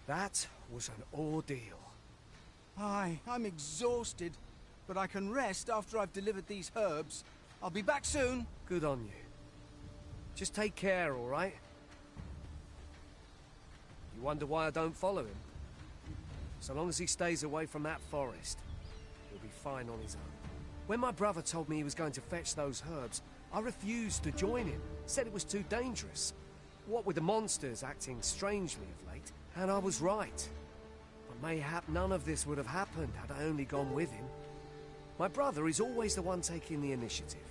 That was an ordeal. Aye, I'm exhausted, but I can rest after I've delivered these herbs. I'll be back soon. Good on you. Just take care, all right? You wonder why I don't follow him? So long as he stays away from that forest, he'll be fine on his own. When my brother told me he was going to fetch those herbs, I refused to join him. Said it was too dangerous. What with the monsters acting strangely of late, and I was right. But mayhap none of this would have happened had I only gone with him. My brother is always the one taking the initiative,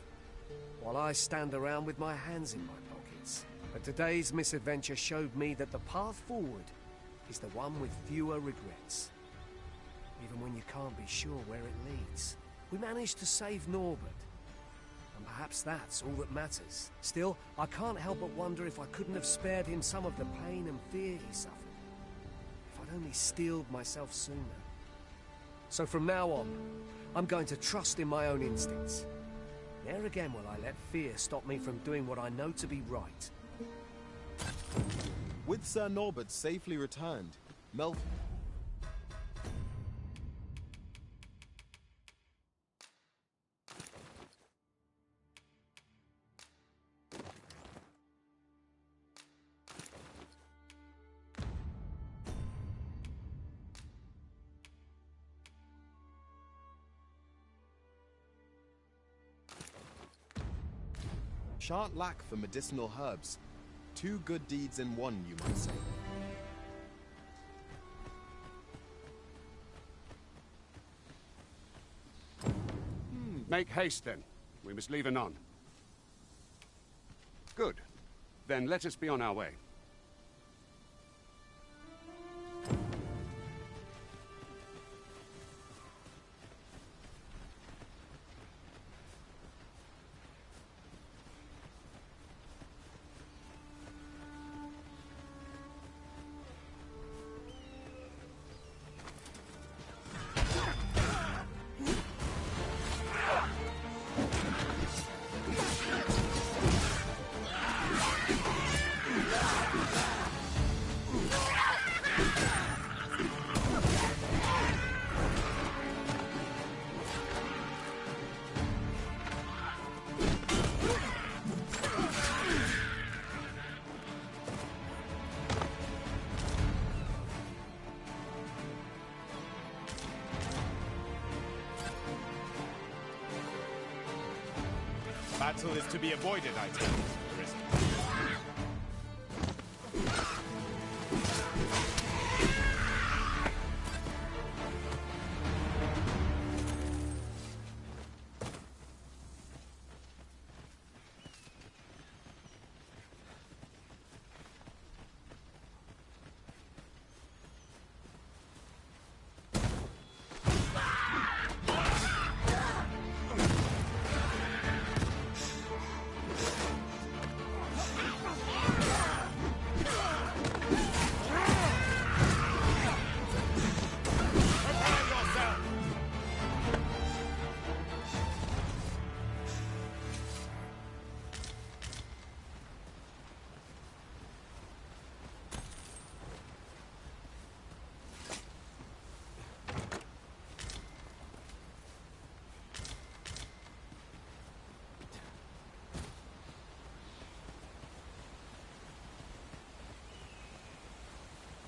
while I stand around with my hands in my pockets. But today's misadventure showed me that the path forward is the one with fewer regrets. Even when you can't be sure where it leads. We managed to save Norbert. And perhaps that's all that matters. Still, I can't help but wonder if I couldn't have spared him some of the pain and fear he suffered. If I'd only steeled myself sooner. So from now on, I'm going to trust in my own instincts. Ne'er again will I let fear stop me from doing what I know to be right. With Sir Norbert safely returned, Mel... shan't lack for medicinal herbs. 2 good deeds in one, you might say. Make haste, then. We must leave anon. Good. Then let us be on our way. Battle is to be avoided, I take it.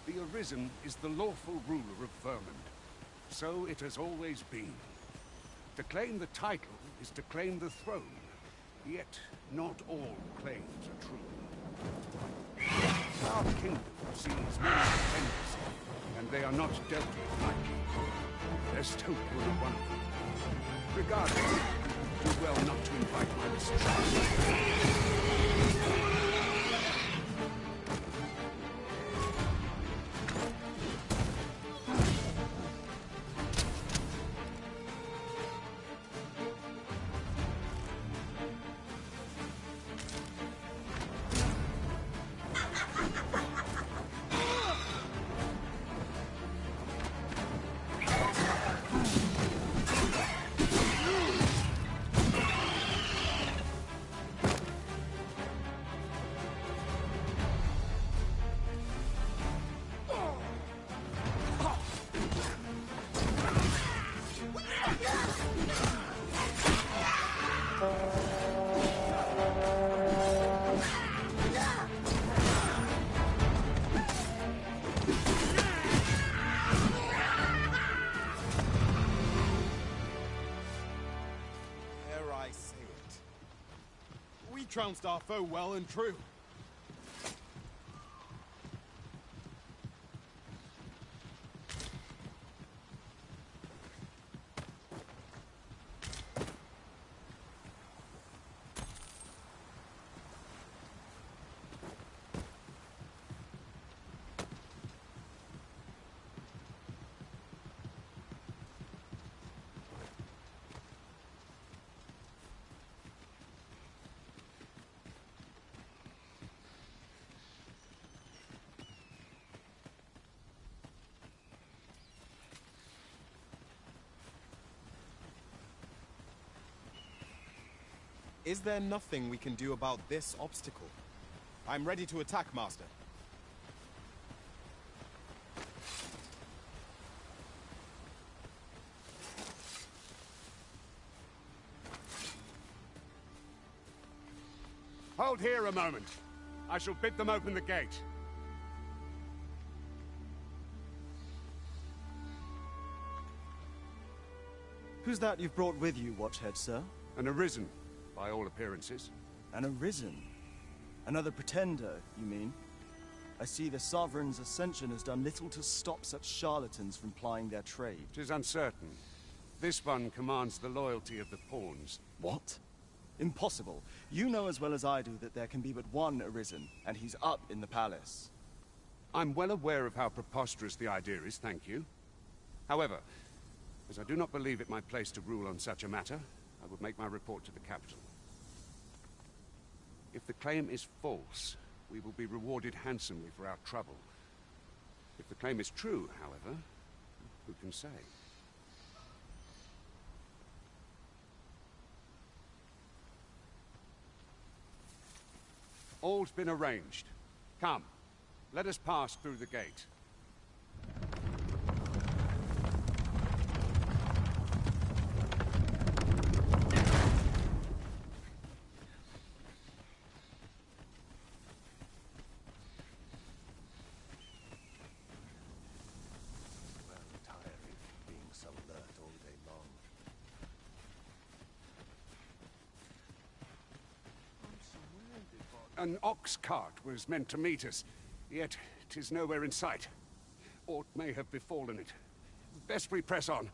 The Arisen is the lawful ruler of Vermund. So it has always been. To claim the title is to claim the throne. Yet, not all claims are true. Our kingdom sees many defenders, and they are not dealt with lightly. Estopia one of them. Regardless, do well not to invite my mistrust. Trounced our foe well and true. Is there nothing we can do about this obstacle? I'm ready to attack, Master. Hold here a moment. I shall bid them open the gate. Who's that you've brought with you, Watchhead, sir? An Arisen, by all appearances. An Arisen? Another pretender, you mean? I see the Sovereign's ascension has done little to stop such charlatans from plying their trade. 'Tis uncertain. This one commands the loyalty of the pawns. What? Impossible. You know as well as I do that there can be but one Arisen, and he's up in the palace. I'm well aware of how preposterous the idea is, thank you. However, as I do not believe it my place to rule on such a matter, I would make my report to the capital. If the claim is false, we will be rewarded handsomely for our trouble. If the claim is true, however, who can say? All's been arranged. Come, let us pass through the gate. An ox cart was meant to meet us, yet 'tis nowhere in sight. Aught may have befallen it. Best we press on.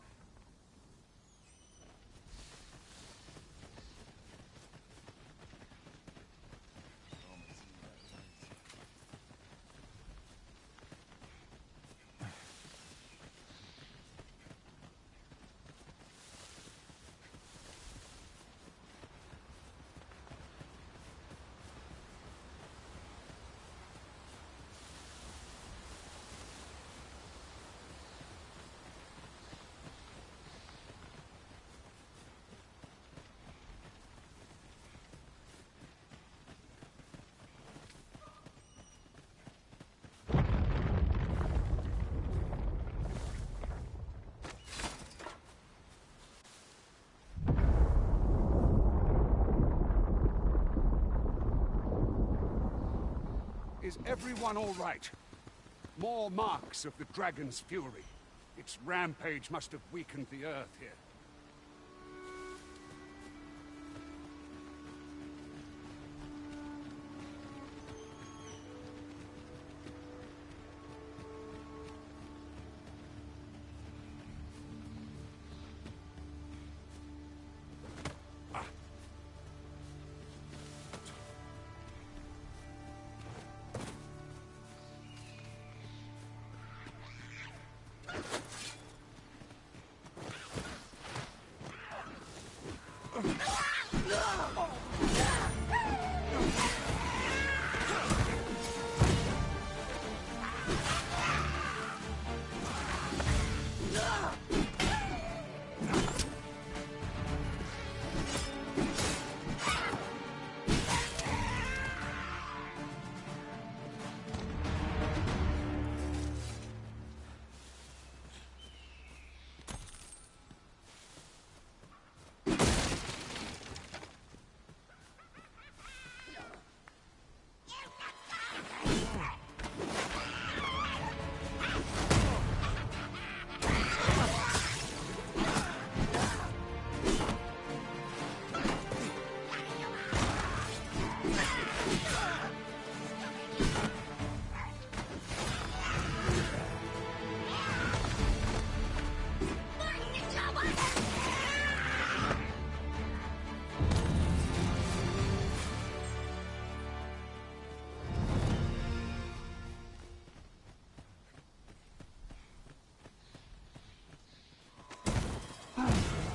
Is everyone all right? More marks of the dragon's fury. Its rampage must have weakened the earth here.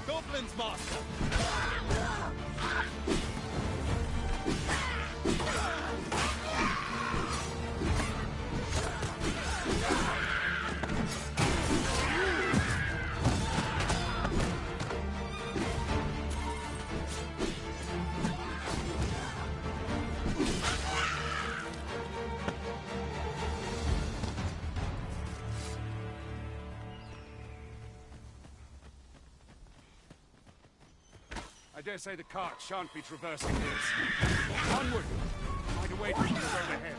Goblins, master! I dare say the cart shan't be traversing this. Onward! Find a way to keep the road ahead.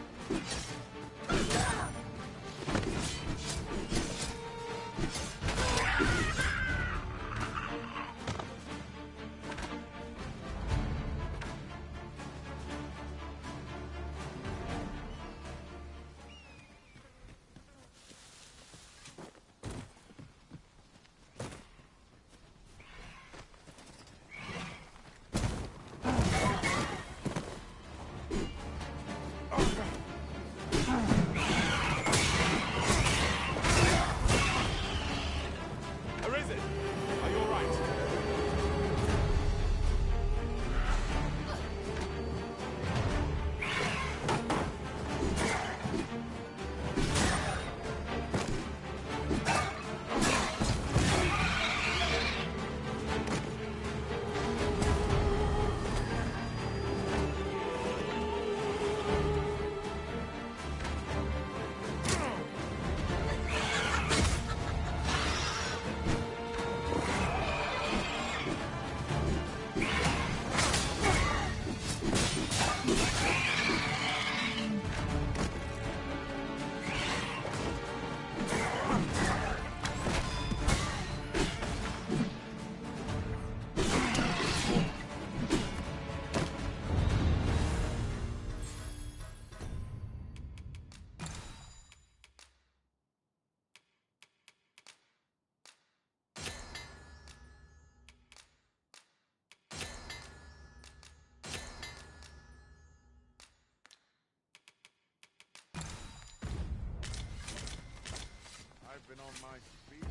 I've been on my feet.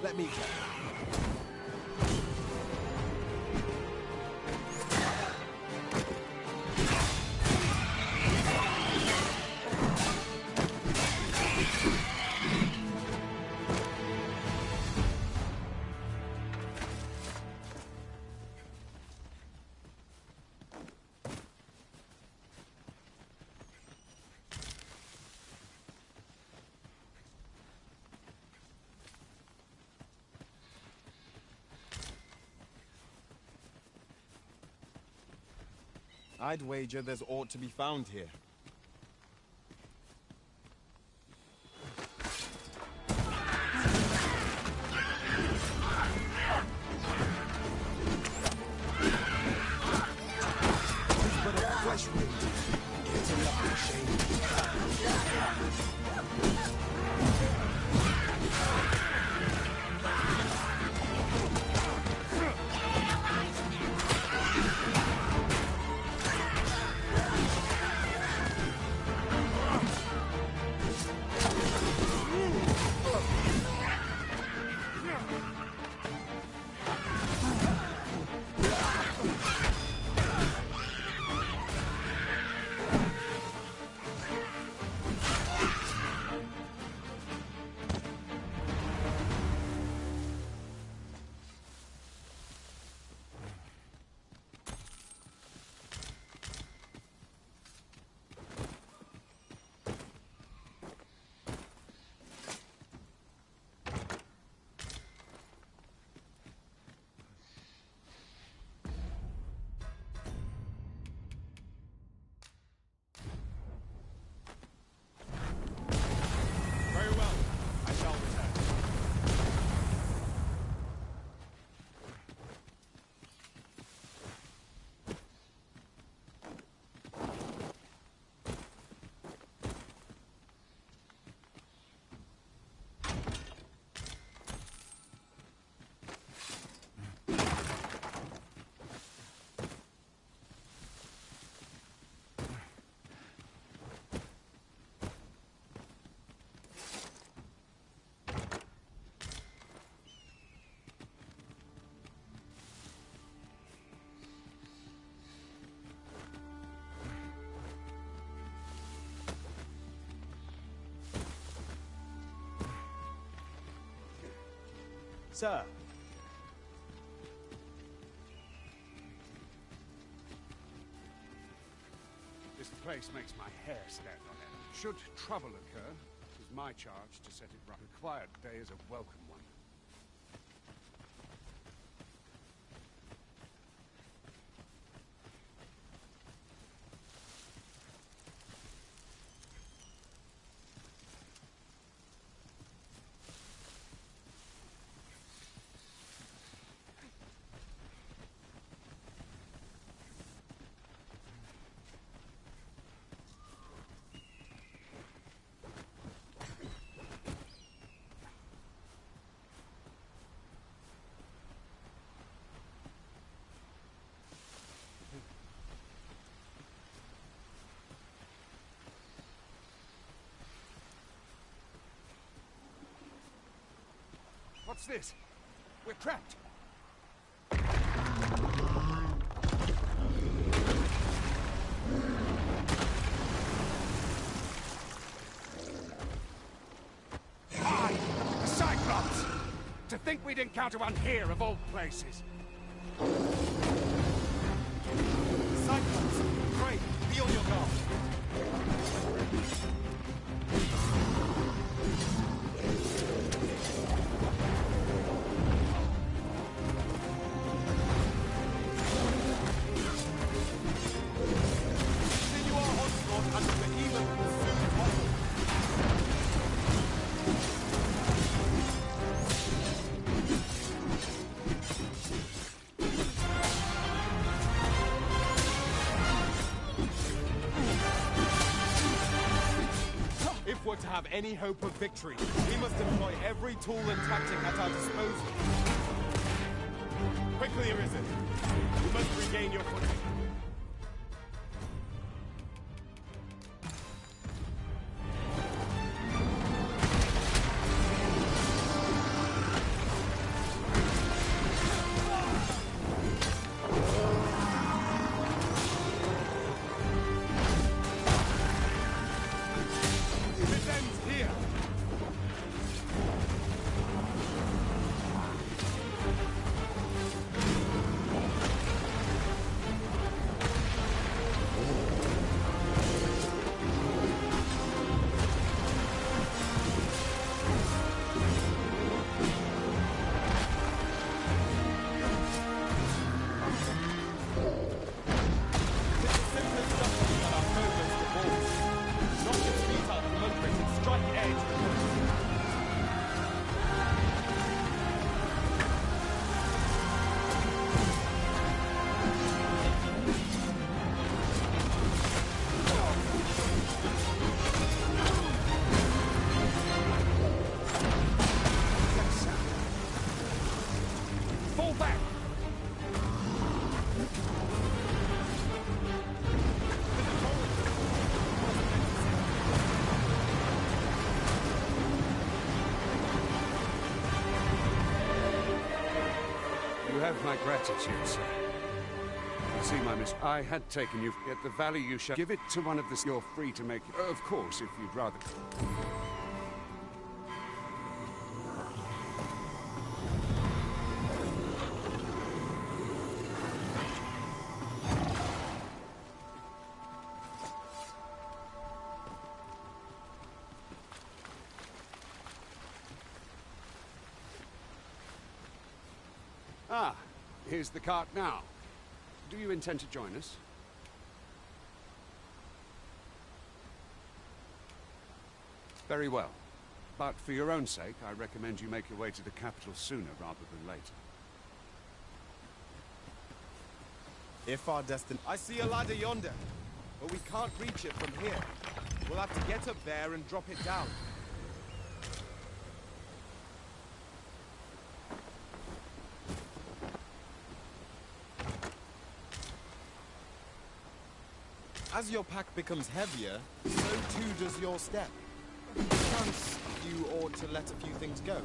Let me check. I'd wager there's aught to be found here. It's but a flesh wound. It's enough to change. Sir. This place makes my hair stand on end. Should trouble occur, it is my charge to set it right. The quiet day is a welcome one. What's this? We're trapped. The Cyclops! To think we'd encounter one here of all places. Cyclops, pray, be on your guard. If we're to have any hope of victory, we must employ every tool and tactic at our disposal. Quickly, Arisen. You must regain your footing. You have my gratitude, sir. You see, my miss, I had taken you, yet the value you shall give it to one of the... You're free to make it. Of course, if you'd rather... Ah, here's the cart now. Do you intend to join us? Very well. But for your own sake, I recommend you make your way to the capital sooner rather than later. If our destiny... I see a ladder yonder, but we can't reach it from here. We'll have to get up there and drop it down. As your pack becomes heavier, so too does your step. Perhaps you ought to let a few things go.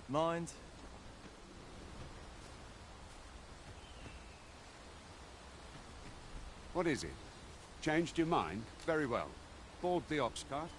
Mind? What is it? Changed your mind? Very well. Board the ox cart.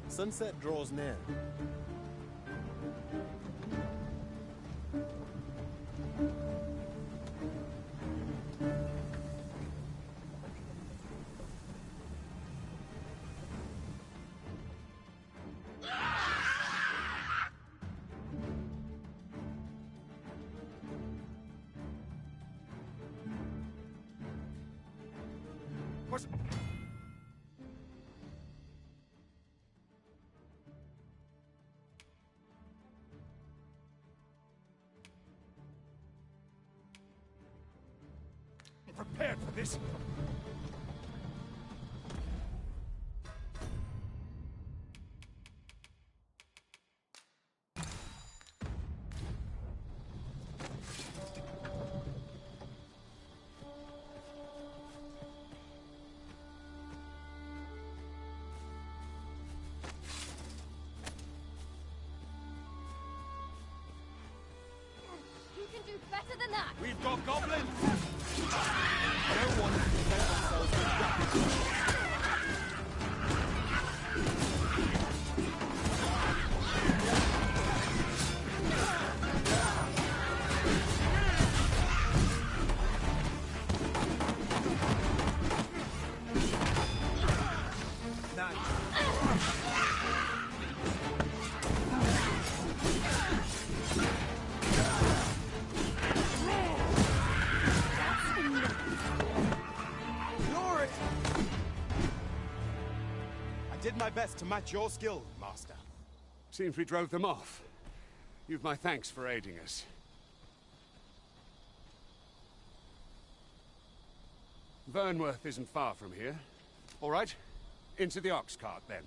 Sunset draws near. Prepared for this. You can do better than that. We've got goblins. No one can defend themselves with my best to match your skill, Master. Seems we drove them off. You've my thanks for aiding us. Vernworth isn't far from here. All right, into the ox cart then.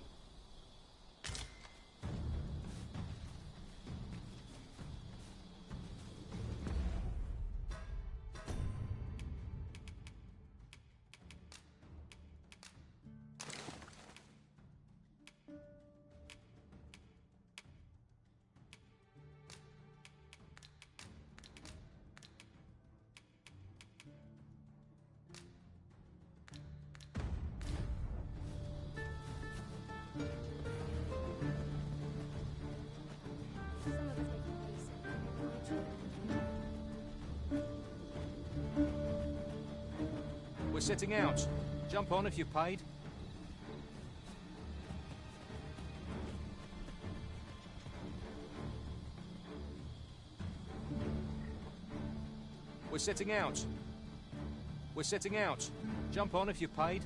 We're sitting out. Jump on if you've paid. We're sitting out. We're sitting out. Jump on if you've paid.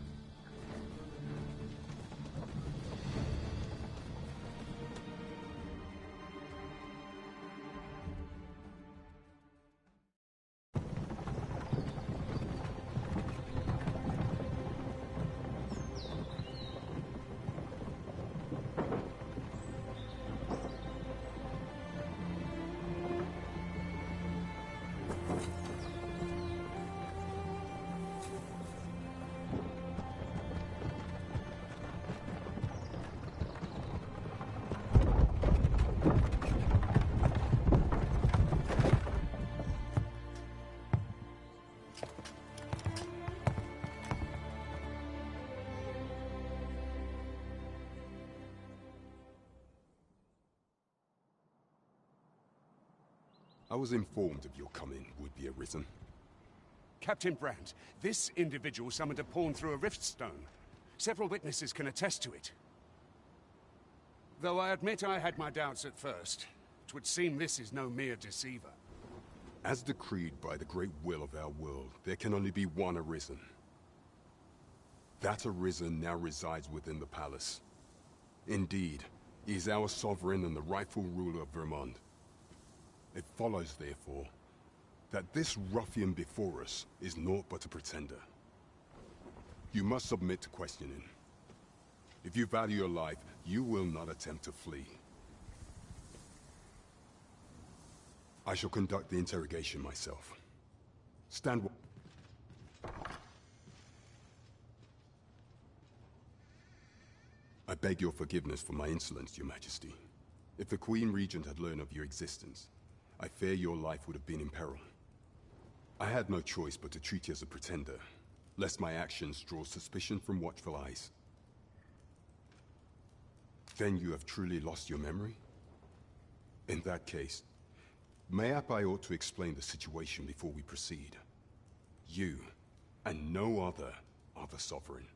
I was informed of your coming, would-be Arisen. Captain Brandt, this individual summoned a pawn through a rift stone. Several witnesses can attest to it. Though I admit I had my doubts at first. 'Twould seem this is no mere deceiver. As decreed by the great will of our world, there can only be one Arisen. That Arisen now resides within the palace. Indeed, he is our sovereign and the rightful ruler of Vermont. It follows, therefore, that this ruffian before us is naught but a pretender. You must submit to questioning. If you value your life, you will not attempt to flee. I shall conduct the interrogation myself. Stand. I beg your forgiveness for my insolence, Your Majesty. If the Queen Regent had learned of your existence, I fear your life would have been in peril. I had no choice but to treat you as a pretender, lest my actions draw suspicion from watchful eyes. Then you have truly lost your memory? In that case, mayhap I ought to explain the situation before we proceed. You, and no other, are the sovereign,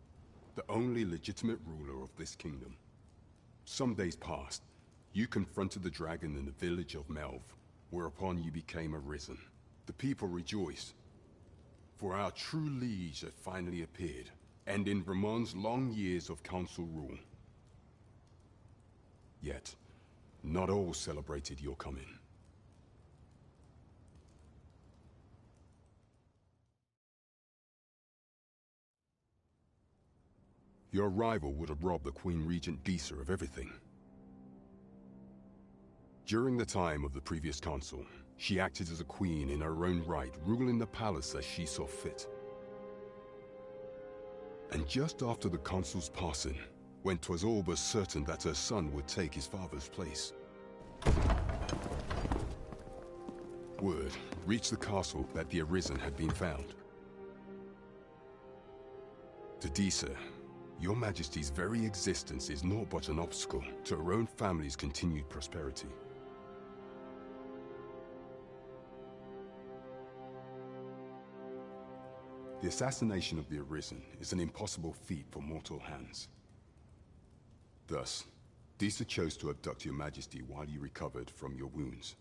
the only legitimate ruler of this kingdom. Some days past, you confronted the dragon in the village of Melv, whereupon you became Arisen. The people rejoice, for our true liege had finally appeared, ending Vermont's long years of council rule. Yet, not all celebrated your coming. Your arrival would have robbed the Queen Regent Disa of everything. During the time of the previous consul, she acted as a queen in her own right, ruling the palace as she saw fit. And just after the consul's passing, when 'twas all but certain that her son would take his father's place, word reached the castle that the Arisen had been found. To Disa, Your Majesty's very existence is naught but an obstacle to her own family's continued prosperity. The assassination of the Arisen is an impossible feat for mortal hands. Thus, Disa chose to abduct Your Majesty while you recovered from your wounds,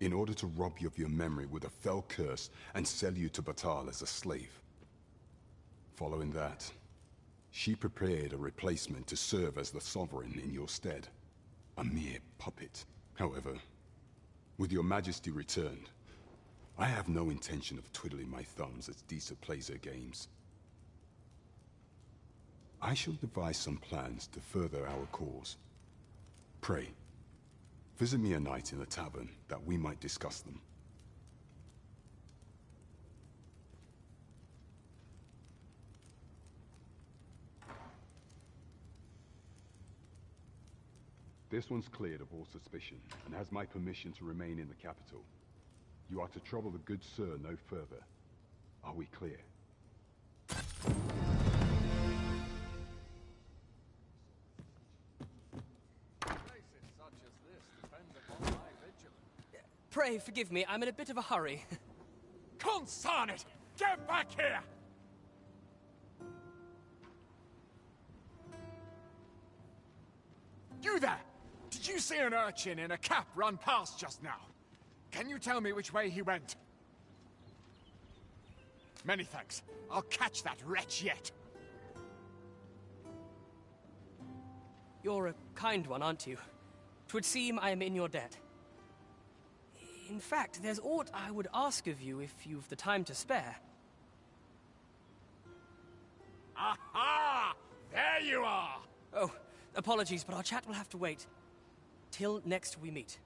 in order to rob you of your memory with a fell curse and sell you to Batal as a slave. Following that, she prepared a replacement to serve as the sovereign in your stead. A mere puppet. However, with Your Majesty returned, I have no intention of twiddling my thumbs as Disa plays her games. I shall devise some plans to further our cause. Pray, visit me a night in the tavern that we might discuss them. This one's cleared of all suspicion, and has my permission to remain in the capital. You are to trouble the good sir no further. Are we clear? Pray forgive me, I'm in a bit of a hurry. Consign it! Get back here! You there! Did you see an urchin in a cap run past just now? Can you tell me which way he went? Many thanks. I'll catch that wretch yet. You're a kind one, aren't you? 'Twould seem I am in your debt. In fact, there's aught I would ask of you if you've the time to spare. Aha! There you are! Oh, apologies, but our chat will have to wait. Till next we meet.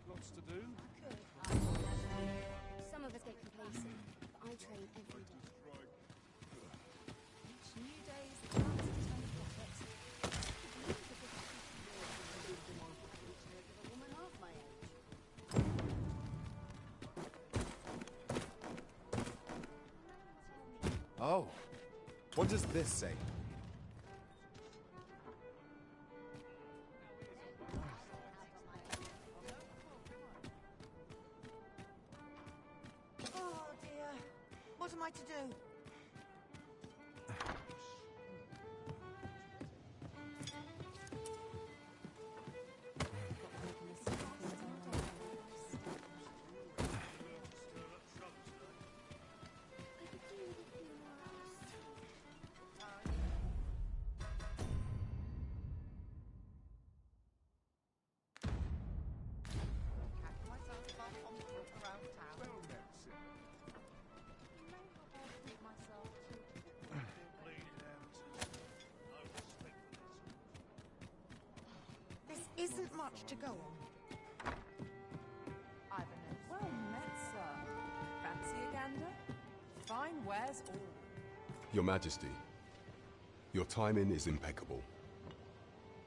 Lots to do? Some of us get complacent, but I train every day. Each new day is the chance to turn profits. A woman half my age. Oh, What does this say? Oh dear. What am I to do? This isn't much to go on. Well met, sir. Fancy a gander? Fine wares all. Your Majesty, your timing is impeccable.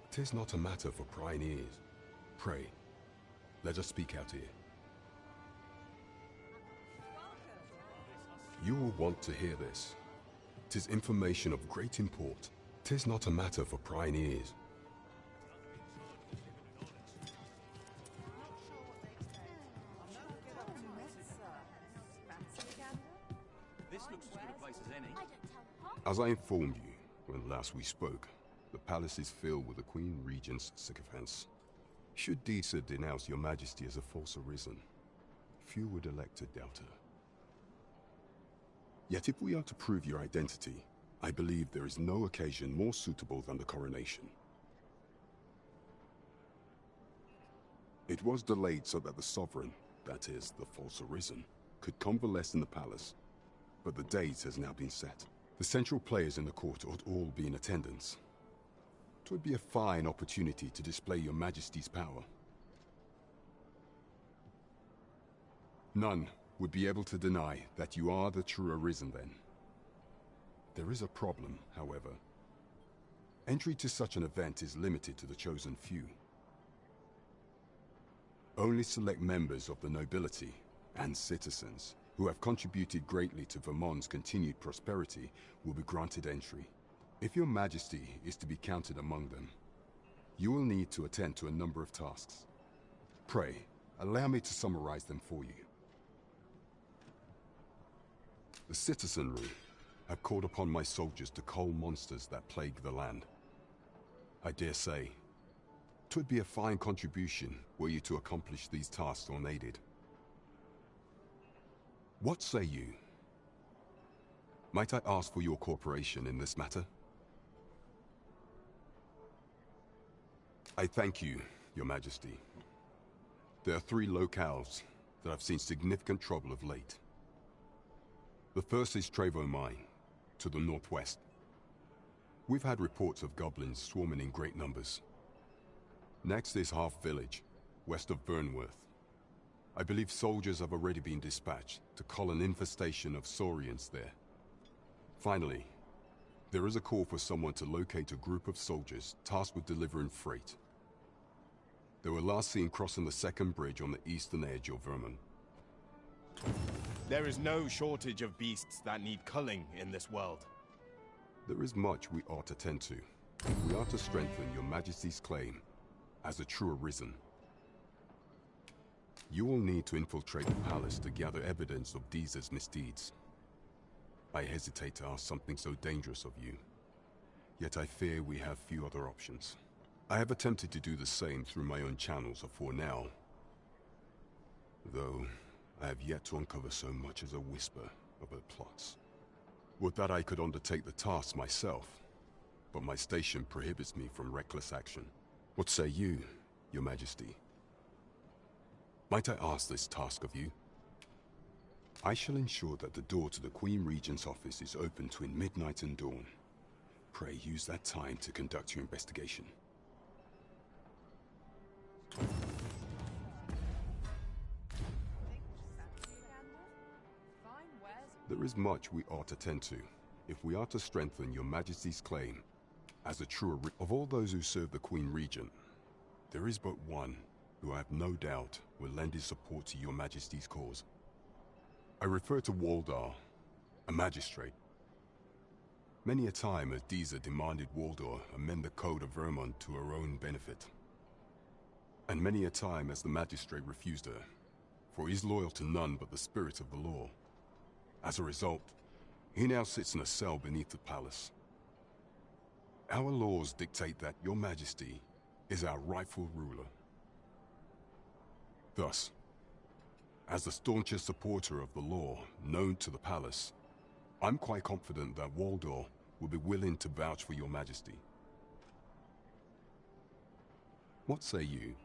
'Tis not a matter for prying ears. Pray, let us speak out here. You will want to hear this. 'Tis information of great import. 'Tis not a matter for prying ears. This looks as good a place as any. As I informed you when last we spoke, the palace is filled with the Queen Regent's sycophants. Should Disa denounce your Majesty as a false arisen, few would elect to doubt her. Yet if we are to prove your identity, I believe there is no occasion more suitable than the coronation. It was delayed so that the sovereign, that is, the false arisen, could convalesce in the palace, but the date has now been set. The central players in the court ought all be in attendance. 'Twould be a fine opportunity to display your Majesty's power. None would be able to deny that you are the true arisen then. There is a problem, however. Entry to such an event is limited to the chosen few. Only select members of the nobility and citizens who have contributed greatly to Vermont's continued prosperity will be granted entry. If your Majesty is to be counted among them, you will need to attend to a number of tasks. Pray, allow me to summarize them for you. The citizenry have called upon my soldiers to cull monsters that plague the land. I dare say, 'twould be a fine contribution were you to accomplish these tasks unaided. What say you? Might I ask for your cooperation in this matter? I thank you, Your Majesty. There are 3 locales that have seen significant trouble of late. The first is Trevo Mine, to the northwest. We've had reports of goblins swarming in great numbers. Next is Half Village, west of Vernworth. I believe soldiers have already been dispatched to cull an infestation of saurians there. Finally, there is a call for someone to locate a group of soldiers tasked with delivering freight. They were last seen crossing the second bridge on the eastern edge of Vermont. There is no shortage of beasts that need culling in this world. There is much we ought to tend to. We are to strengthen your Majesty's claim as a true arisen. You will need to infiltrate the palace to gather evidence of Disa's misdeeds. I hesitate to ask something so dangerous of you, yet I fear we have few other options. I have attempted to do the same through my own channels afore now, though I have yet to uncover so much as a whisper of her plots. Would that I could undertake the task myself, but my station prohibits me from reckless action. What say you, Your Majesty? Might I ask this task of you? I shall ensure that the door to the Queen Regent's office is open between midnight and dawn. Pray use that time to conduct your investigation. There is much we ought to tend to, if we are to strengthen your Majesty's claim as a true of all those who serve the Queen Regent. There is but one who I have no doubt will lend his support to your Majesty's cause. I refer to Waldar, a magistrate. Many a time has Disa demanded Waldor amend the code of Vermont to her own benefit. And many a time has the magistrate refused her, for he is loyal to none but the spirit of the law. As a result, he now sits in a cell beneath the palace. Our laws dictate that Your Majesty is our rightful ruler. Thus, as the staunchest supporter of the law known to the palace, I'm quite confident that Waldor will be willing to vouch for Your Majesty. What say you?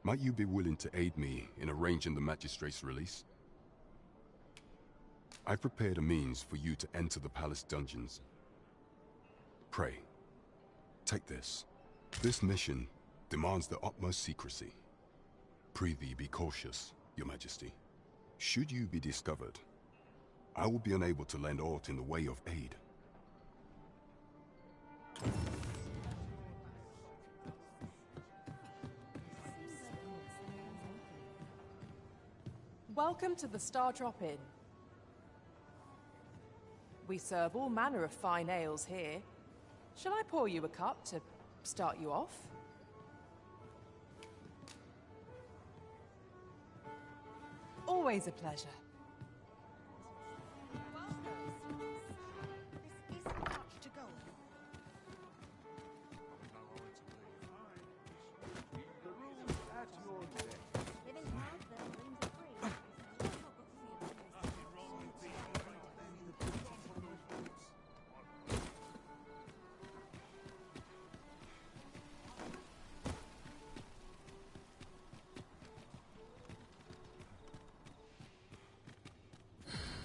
Might you be willing to aid me in arranging the magistrate's release? I've prepared a means for you to enter the palace dungeons. Pray, take this. This mission demands the utmost secrecy. Prithee be cautious, Your Majesty. Should you be discovered, I will be unable to lend aught in the way of aid. Welcome to the Star Drop Inn. We serve all manner of fine ales here. Shall I pour you a cup to start you off? Always a pleasure. This isn't much to go on.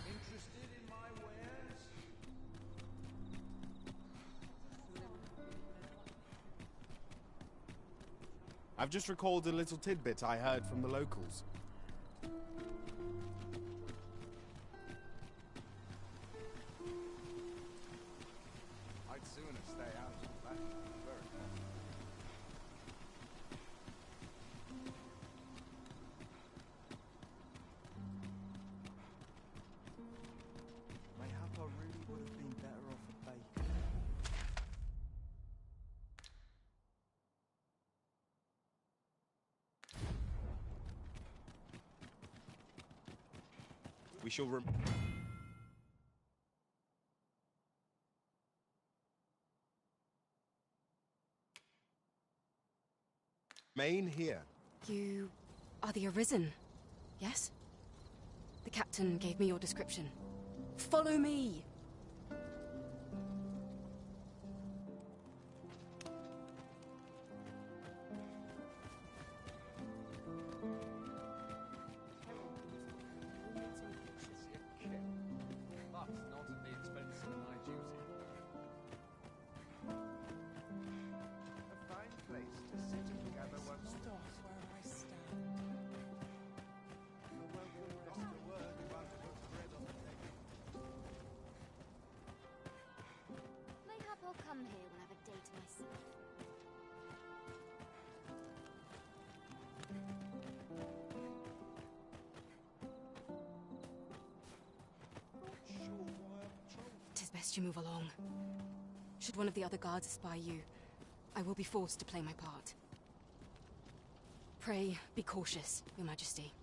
Interested in my wares? I've just recalled a little tidbit I heard from the locals. I'd sooner stay out of that. Mayhap I really would have been better off a bacon. We shall remain here. You are the Arisen, yes? The captain gave me your description. Follow me! But not at the expense of my duty. A fine place to sit together once more. Where I stand. You're welcome to rest your word about to put bread on the table. Mayhap I'll come here when I've a day to myself. Tis best you move along. Should one of the other guards espy you, I will be forced to play my part. Pray, be cautious, Your Majesty.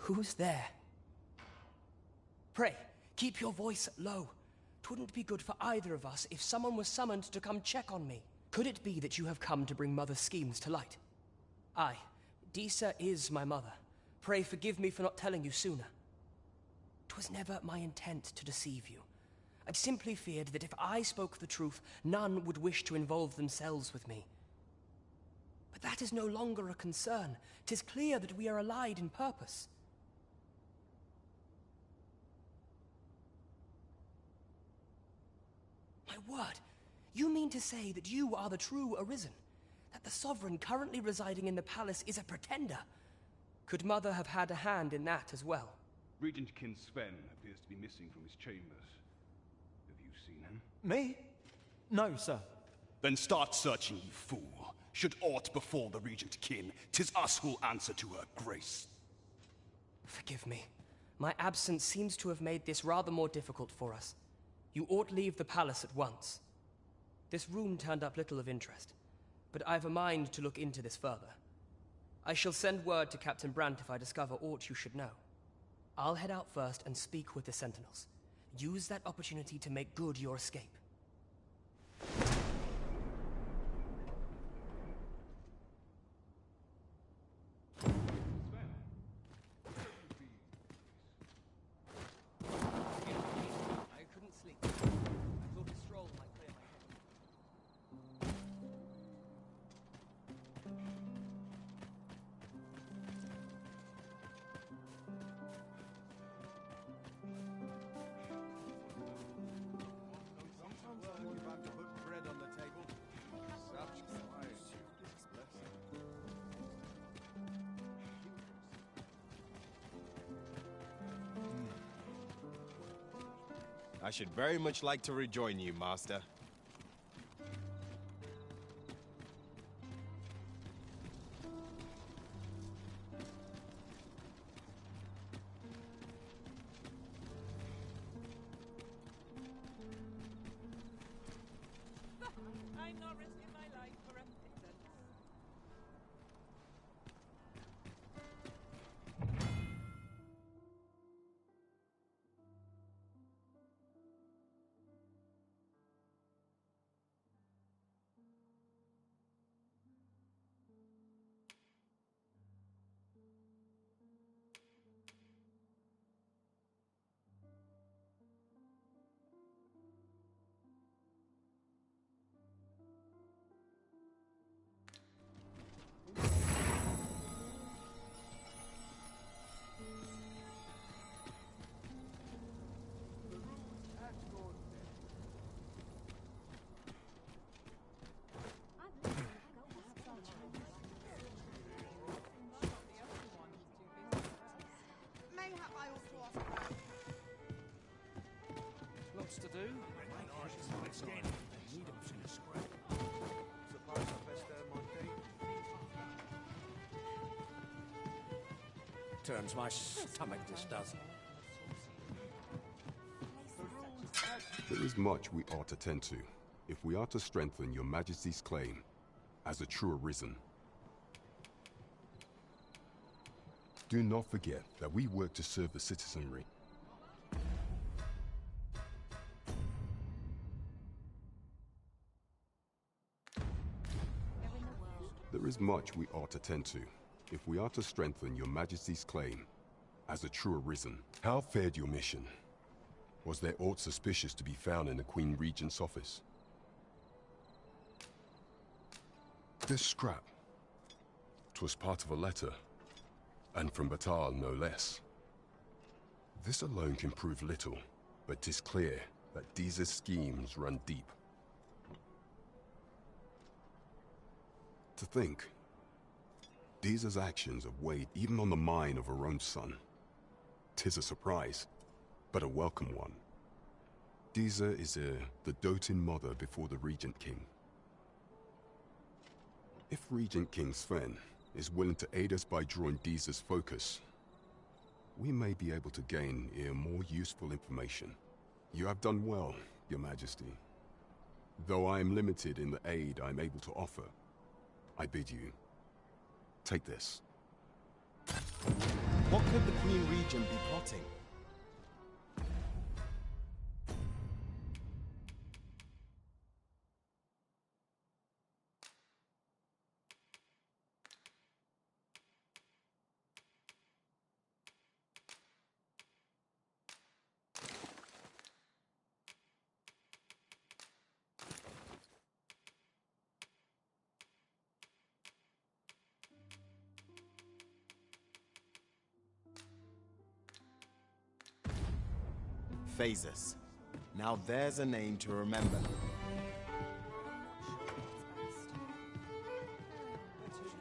Who's there? Pray, keep your voice low. 'Twouldn't be good for either of us if someone was summoned to come check on me. Could it be that you have come to bring Mother's schemes to light? Aye, Disa is my mother. Pray forgive me for not telling you sooner. 'Twas never my intent to deceive you. I'd simply feared that if I spoke the truth, none would wish to involve themselves with me. But that is no longer a concern. 'Tis clear that we are allied in purpose. My word, you mean to say that you are the true Arisen? That the Sovereign currently residing in the palace is a pretender? Could Mother have had a hand in that as well? Regent Kin Sven appears to be missing from his chambers. Have you seen him? Me? No, sir. Then start searching, you fool. Should aught befall the Regent Kin, 'tis us who'll answer to her grace. Forgive me. My absence seems to have made this rather more difficult for us. You ought leave the palace at once. This room turned up little of interest, but I've a mind to look into this further. I shall send word to Captain Brandt if I discover aught you should know. I'll head out first and speak with the Sentinels. Use that opportunity to make good your escape. I couldn't sleep. I thought a stroll might clear my head. I should very much like to rejoin you, Master. I'm not risking my life for a pittance. Mayhap I ought to ask about. Lots to do. Turns my stomach, this does. There is much we ought to tend to, if we are to strengthen your Majesty's claim as a true Arisen. Do not forget that we work to serve the citizenry. There is much we ought to tend to, if we are to strengthen your Majesty's claim as a true Arisen. How fared your mission? Was there aught suspicious to be found in the Queen Regent's office? This scrap. 'Twas part of a letter, and from Batal no less. This alone can prove little, but 'tis clear that Disa's schemes run deep. To think, Disa's actions have weighed even on the mind of her own son. 'Tis a surprise, but a welcome one. Disa is the doting mother before the Regent King. If Regent King Sven is willing to aid us by drawing Disa's focus, we may be able to gain more useful information. You have done well, Your Majesty. Though I am limited in the aid I am able to offer, I bid you, take this. What could the Queen Regent be plotting? Phasus. Now there's a name to remember.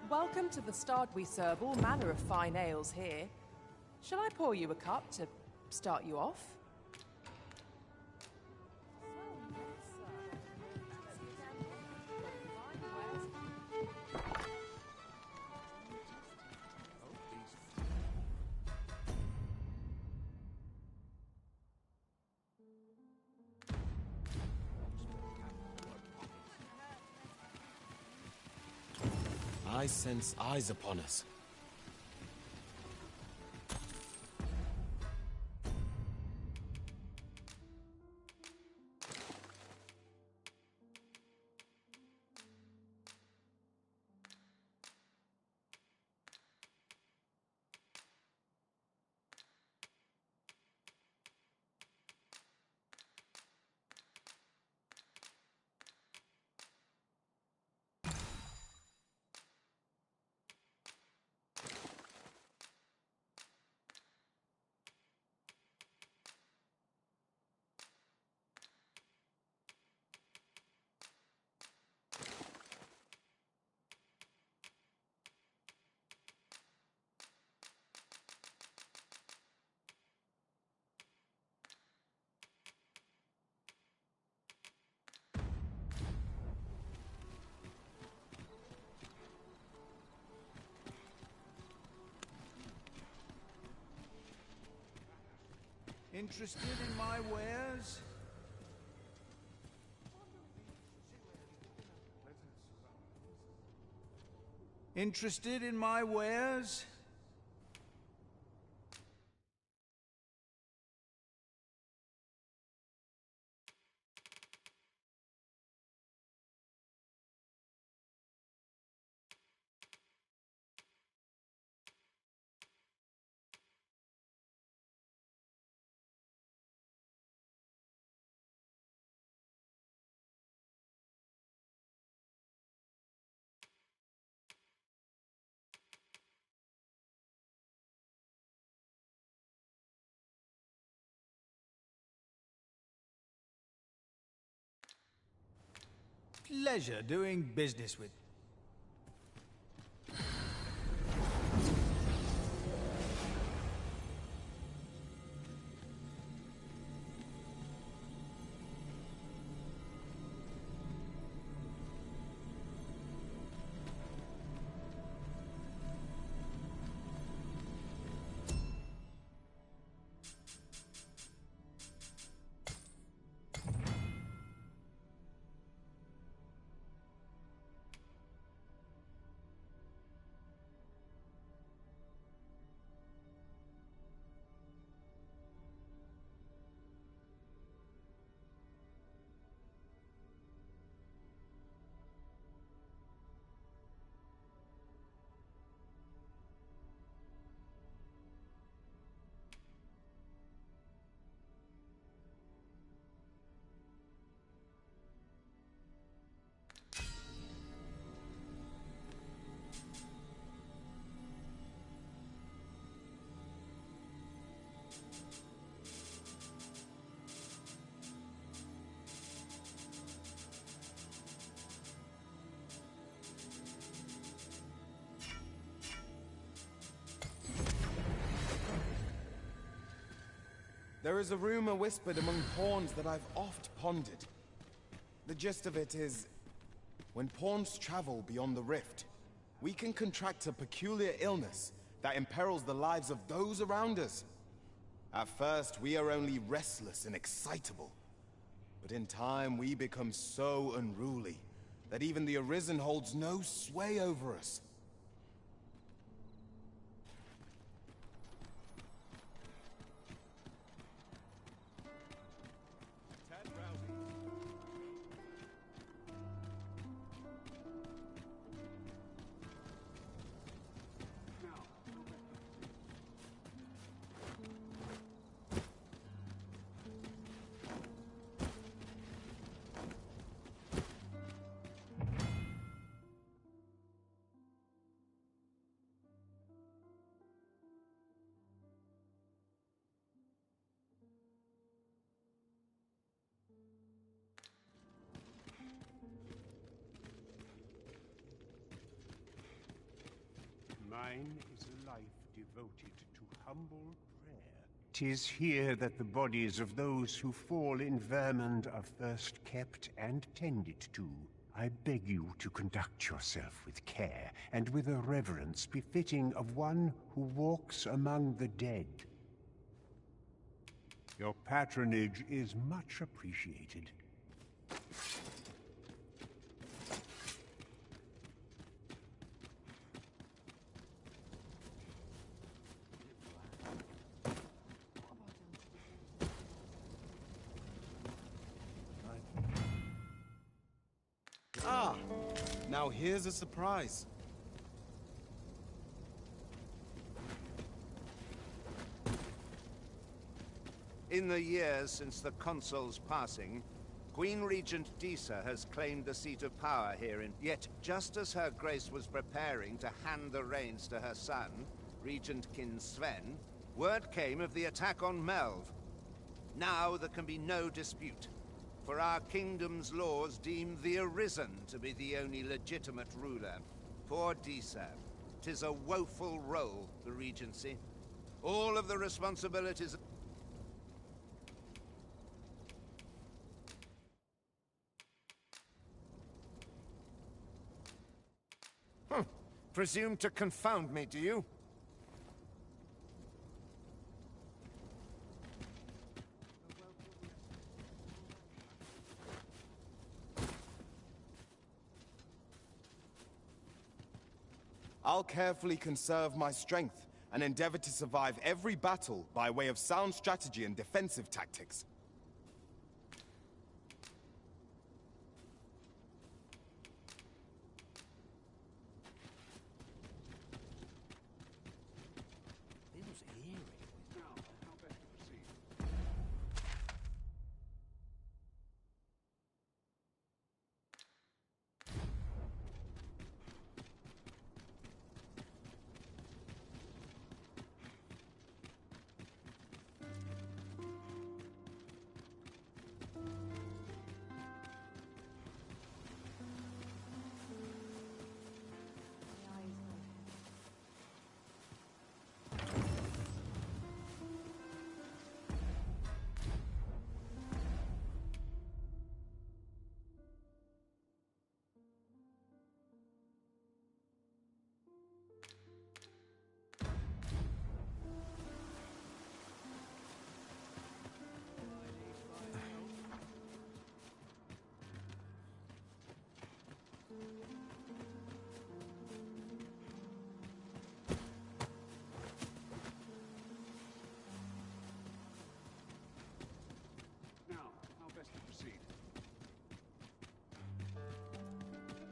Welcome to the start. We serve all manner of fine ales here. Shall I pour you a cup to start you off? I sense eyes upon us. Interested in my wares? Interested in my wares? Pleasure doing business with. There is a rumor whispered among pawns that I've oft pondered. The gist of it is, when pawns travel beyond the rift, we can contract a peculiar illness that imperils the lives of those around us. At first, we are only restless and excitable. But in time, we become so unruly that even the Arisen holds no sway over us. Mine is a life devoted to humble prayer. 'Tis here that the bodies of those who fall in Vermund are first kept and tended to. I beg you to conduct yourself with care, and with a reverence befitting of one who walks among the dead. Your patronage is much appreciated. Ah! Now here's a surprise. In the years since the consul's passing, Queen Regent Disa has claimed the seat of power here in... Yet, just as her grace was preparing to hand the reins to her son, Regent Kin Sven, word came of the attack on Melv. Now there can be no dispute, for our kingdom's laws deem the Arisen to be the only legitimate ruler. Poor Disa. 'Tis a woeful role, the Regency. All of the responsibilities... Presume to confound me, do you? I'll carefully conserve my strength and endeavor to survive every battle by way of sound strategy and defensive tactics.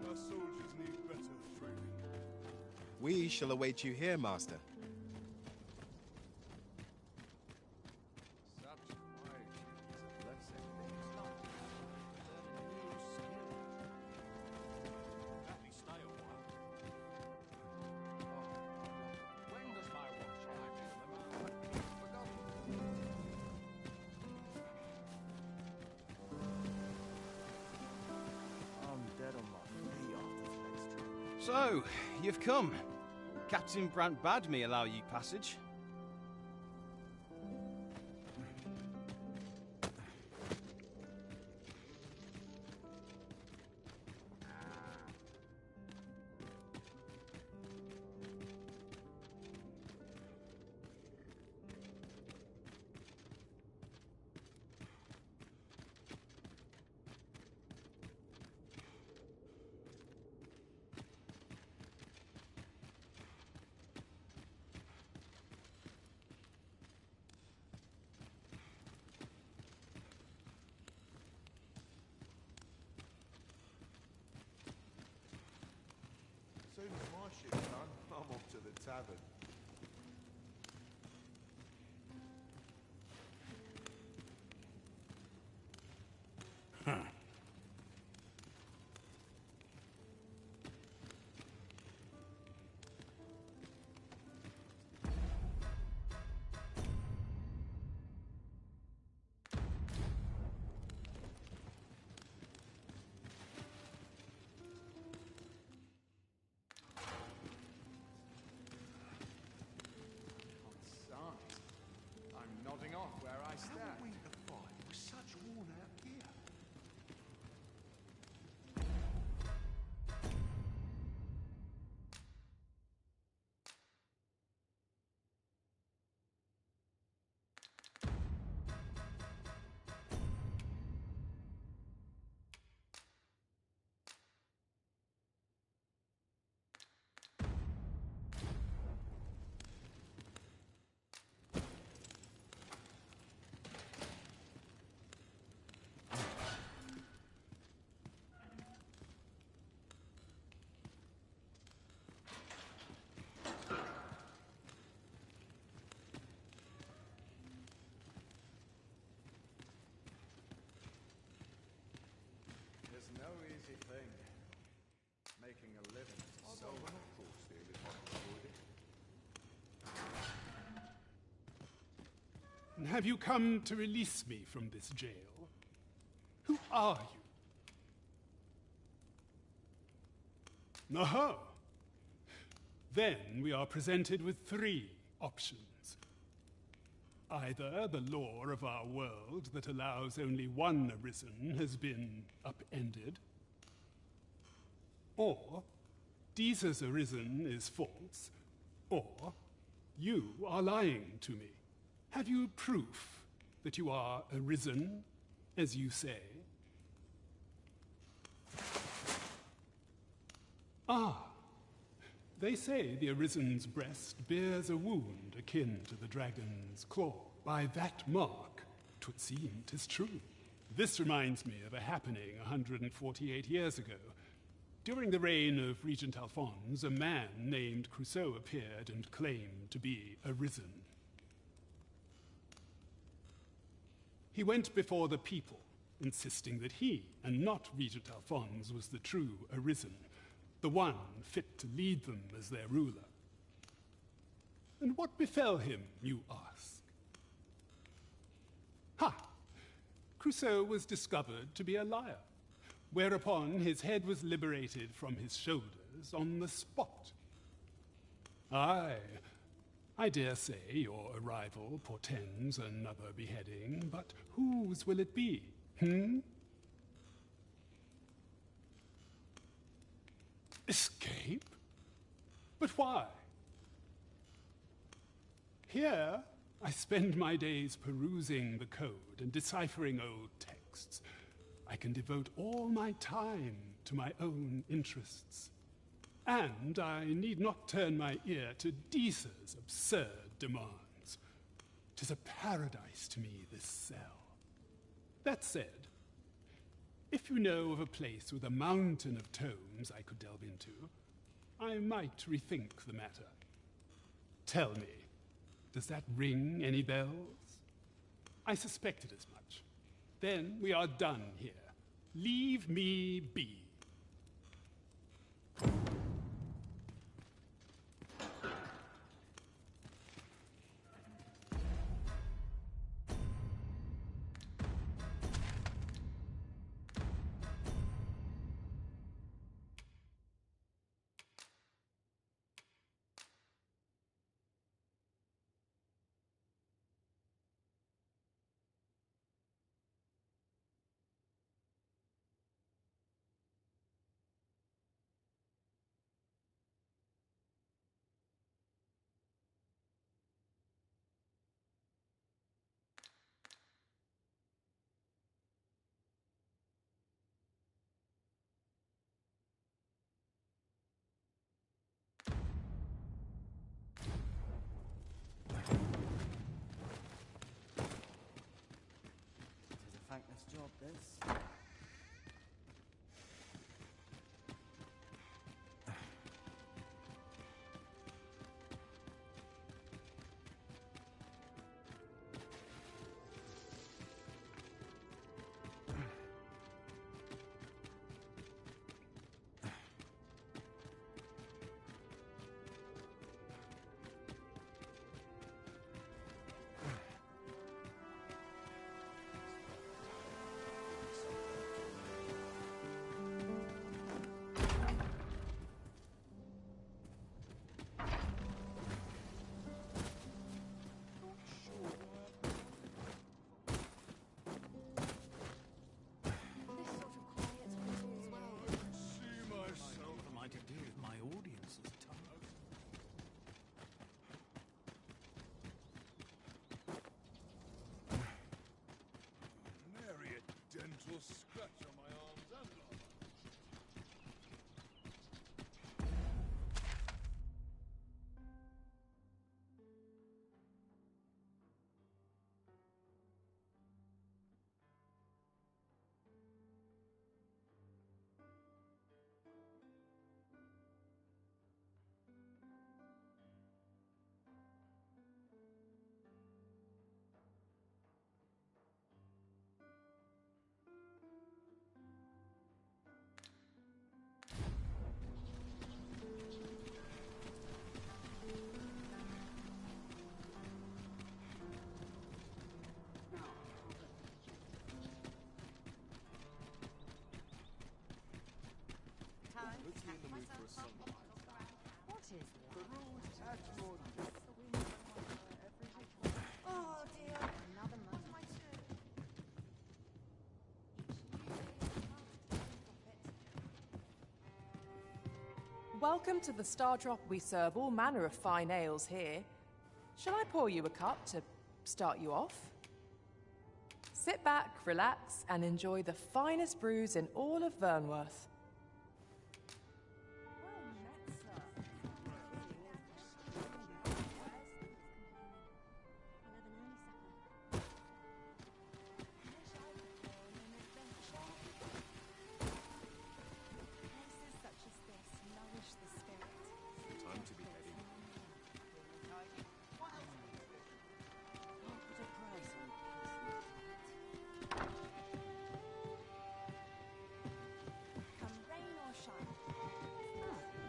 Our soldiers need better training. We shall await you here, Master. So, you've come. Captain Brant bade me allow you passage. Soon as my ship's done, I'm off to the tavern. thing. Making a living is so And have you come to release me from this jail? Who are you? Aha! Then we are presented with 3 options. Either the law of our world that allows only one Arisen has been upended, or Disa's Arisen is false, or you are lying to me. Have you proof that you are Arisen, as you say? Ah, they say the Arisen's breast bears a wound akin to the dragon's claw. By that mark, 'twould seem 'tis true. This reminds me of a happening 148 years ago. During the reign of Regent Alphonse, a man named Crusoe appeared and claimed to be Arisen. He went before the people, insisting that he, and not Regent Alphonse, was the true Arisen, the one fit to lead them as their ruler. And what befell him, you ask? Ha! Crusoe was discovered to be a liar, whereupon his head was liberated from his shoulders on the spot. Aye, I dare say your arrival portends another beheading, but whose will it be, Escape? But why? Here, I spend my days perusing the code and deciphering old texts. I can devote all my time to my own interests. And I need not turn my ear to Disa's absurd demands. 'Tis a paradise to me, this cell. That said, if you know of a place with a mountain of tomes I could delve into, I might rethink the matter. Tell me, does that ring any bells? I suspected as much. Then we are done here. Leave me be. Thankless job, this. Tis oh dear, another month. Welcome to the Star Drop. We serve all manner of fine ales here. Shall I pour you a cup to start you off? Sit back, relax, and enjoy the finest brews in all of Vernworth. Time to be heading. Come rain or shine.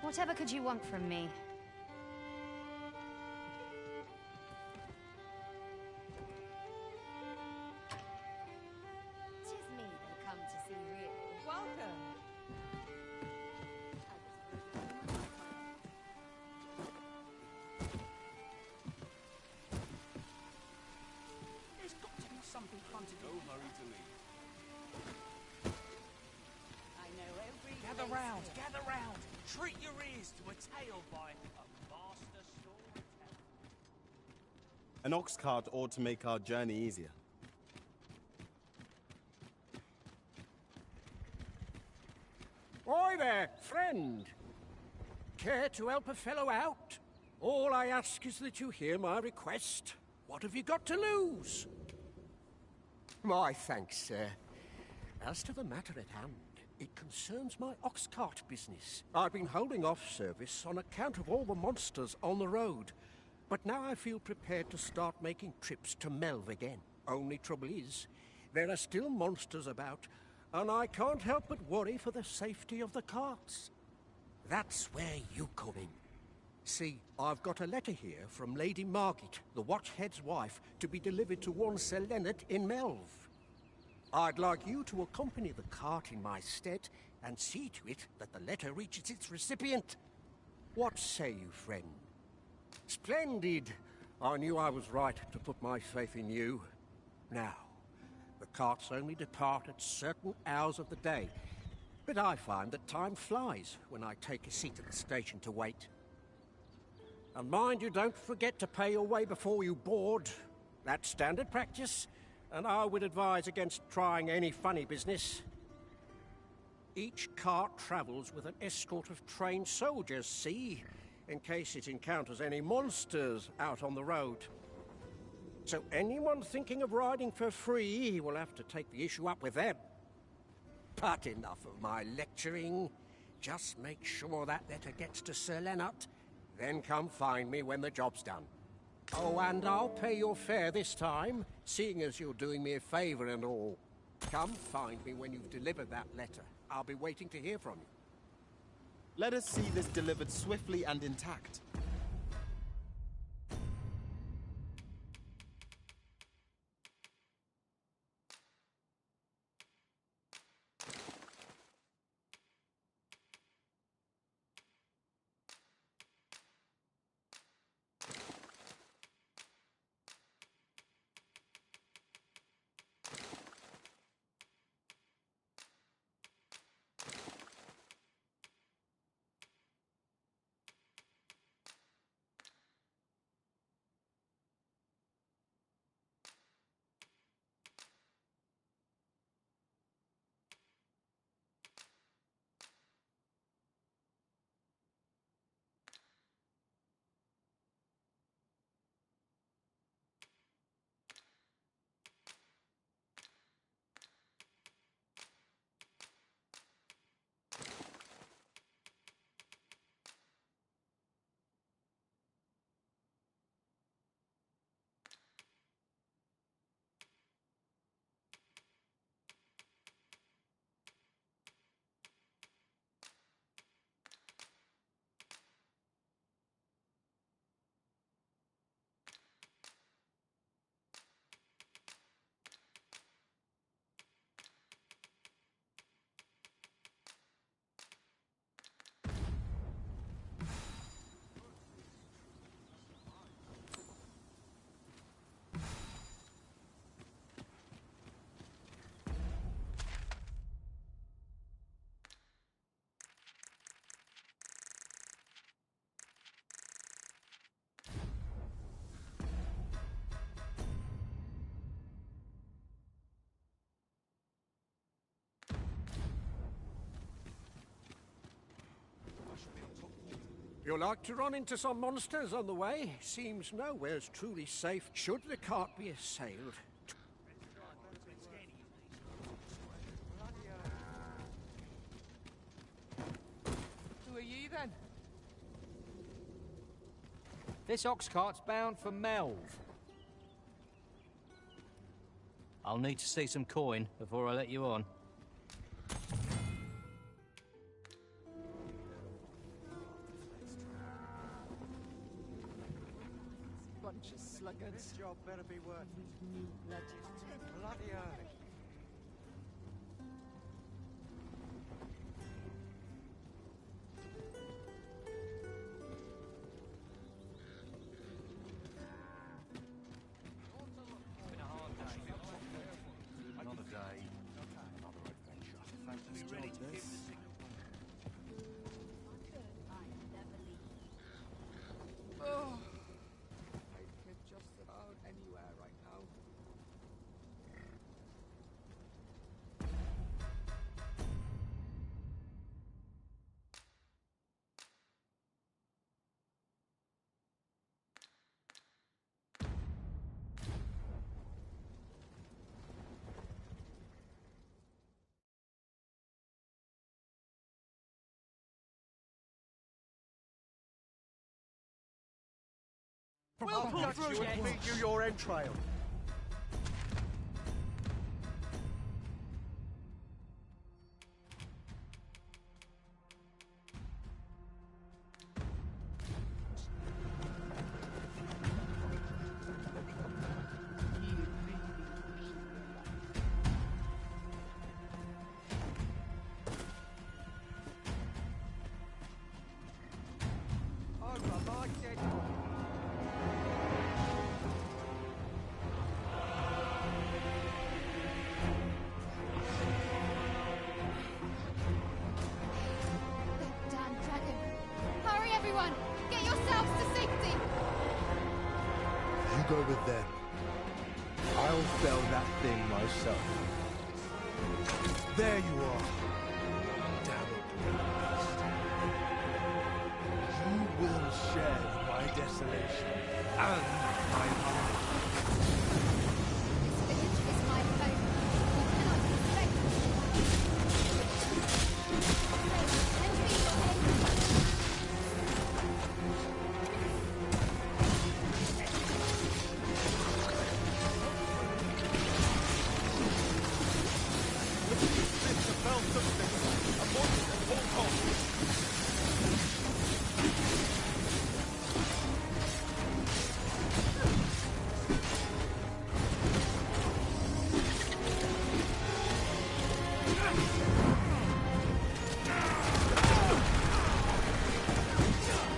Whatever could you want from me? Tis me they come to see really. Welcome. There's got to be something fun to do. No hurry to leave. I know every Gather round, gather round. Treat your ears to a tale by a master storyteller. An ox cart ought to make our journey easier. Oi there, friend. Care to help a fellow out? All I ask is that you hear my request. What have you got to lose? My thanks, sir. As to the matter at hand, it concerns my ox cart business. I've been holding off service on account of all the monsters on the road, but now I feel prepared to start making trips to Melve again. Only trouble is, there are still monsters about, and I can't help but worry for the safety of the carts. That's where you come in. See, I've got a letter here from Lady Margit, the Watchhead's wife, to be delivered to one Sir Leonard in Melve. I'd like you to accompany the cart in my stead and see to it that the letter reaches its recipient. What say you, friend? Splendid! I knew I was right to put my faith in you. Now, the carts only depart at certain hours of the day, but I find that time flies when I take a seat at the station to wait. And mind you don't forget to pay your way before you board. That's standard practice, and I would advise against trying any funny business. Each cart travels with an escort of trained soldiers, see, in case it encounters any monsters out on the road. So anyone thinking of riding for free will have to take the issue up with them. But enough of my lecturing. Just make sure that letter gets to Sir Leonard, then come find me when the job's done. Oh, and I'll pay your fare this time, seeing as you're doing me a favour and all. Come find me when you've delivered that letter. I'll be waiting to hear from you. Let us see this delivered swiftly and intact. You're like to run into some monsters on the way. Seems nowhere's truly safe should the cart be assailed. Who are ye then? This ox cart's bound for Melve. I'll need to see some coin before I let you on. Bunch of sluggards. This job better be worth it. Bloody early. Another day, another adventure. Thanks for ready to give the signal. Oh, I could just about anywhere right now. We'll pull through and feed you your entrail. Damn dragon! Hurry, everyone! Get yourselves to safety! You go with them. I'll fell that thing myself. There you are. Damn it. You will share in my desolation and my hunger. This village is my home. You cannot respect me. Lend me your aid. This a fell substance. Avoid it at all costs.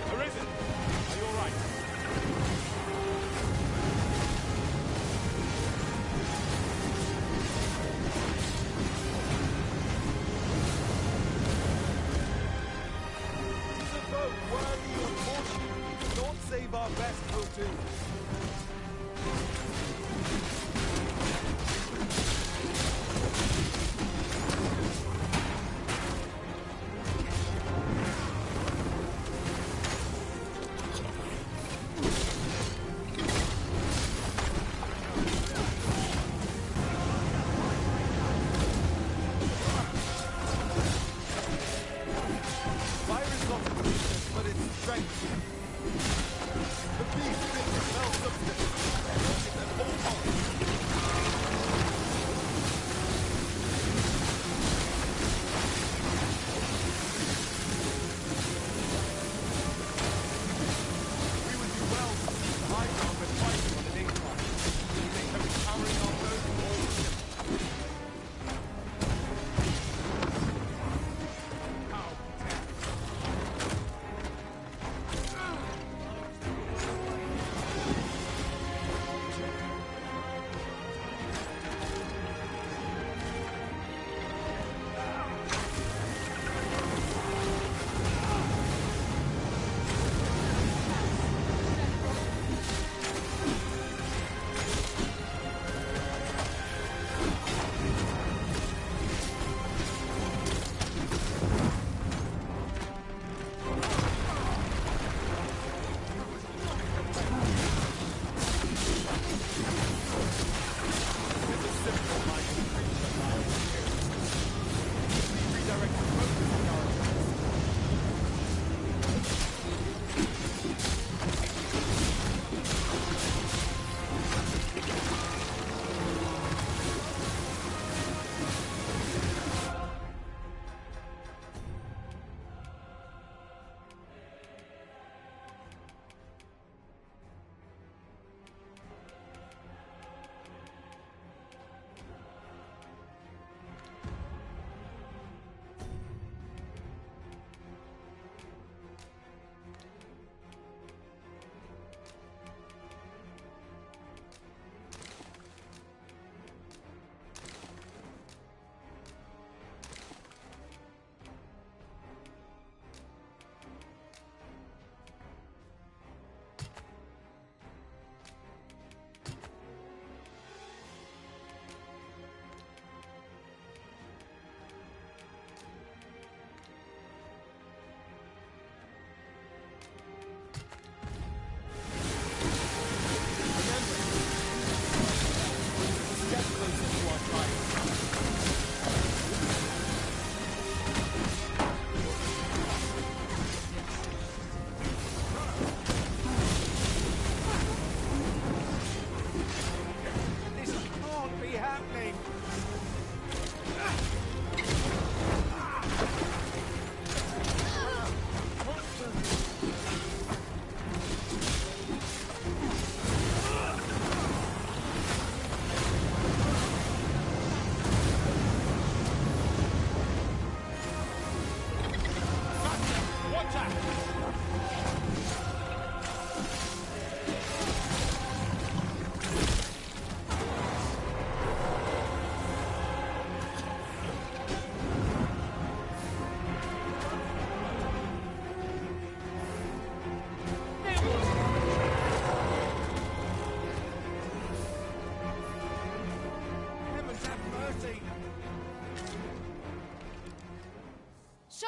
Arisen! Are you all right? Tis a boat worthy of fortune. Naught save our best will do.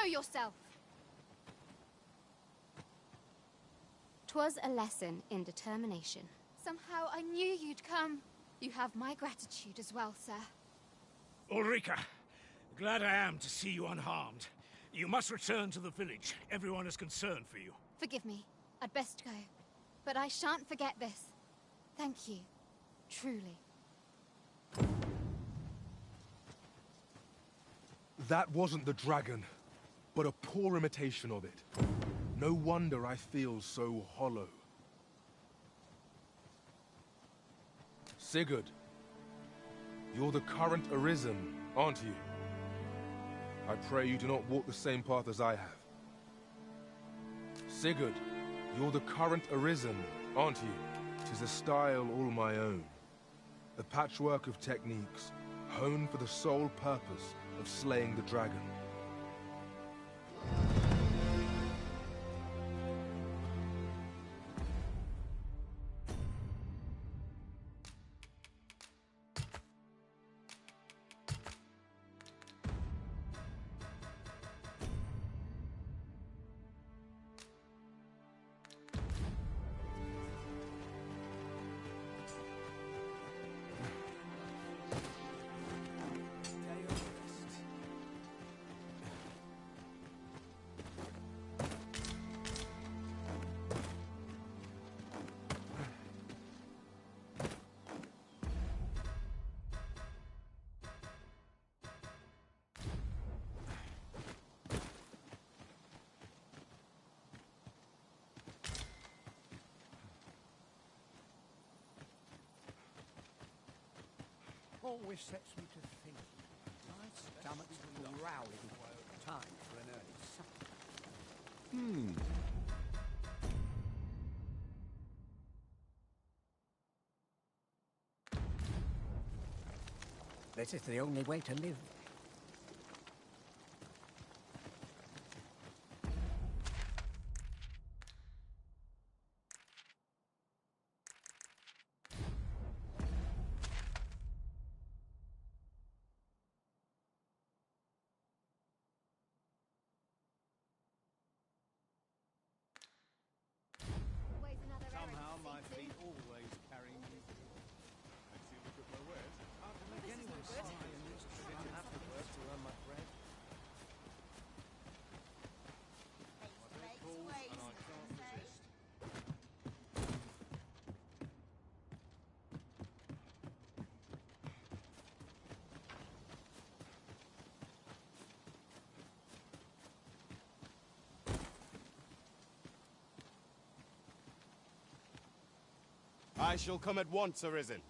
yourself! 'Twas a lesson in determination. Somehow I knew you'd come. You have my gratitude as well, sir. Ulrika, glad I am to see you unharmed. You must return to the village. Everyone is concerned for you. Forgive me. I'd best go. But I shan't forget this. Thank you. Truly. That wasn't the dragon, but a poor imitation of it. No wonder I feel so hollow. Sigurd, you're the current Arisen, aren't you? I pray you do not walk the same path as I have. Sigurd, you're the current Arisen, aren't you? 'Tis a style all my own. A patchwork of techniques, honed for the sole purpose of slaying the dragon. Always sets me to think. My stomach's growling. Time for an early supper. This is the only way to live. Somehow my feet always carry me. I see look at my wares. Can't make anyone sigh in this trip. I have to work to earn my bread. My day calls and I can't resist. I shall come at once, Arisen.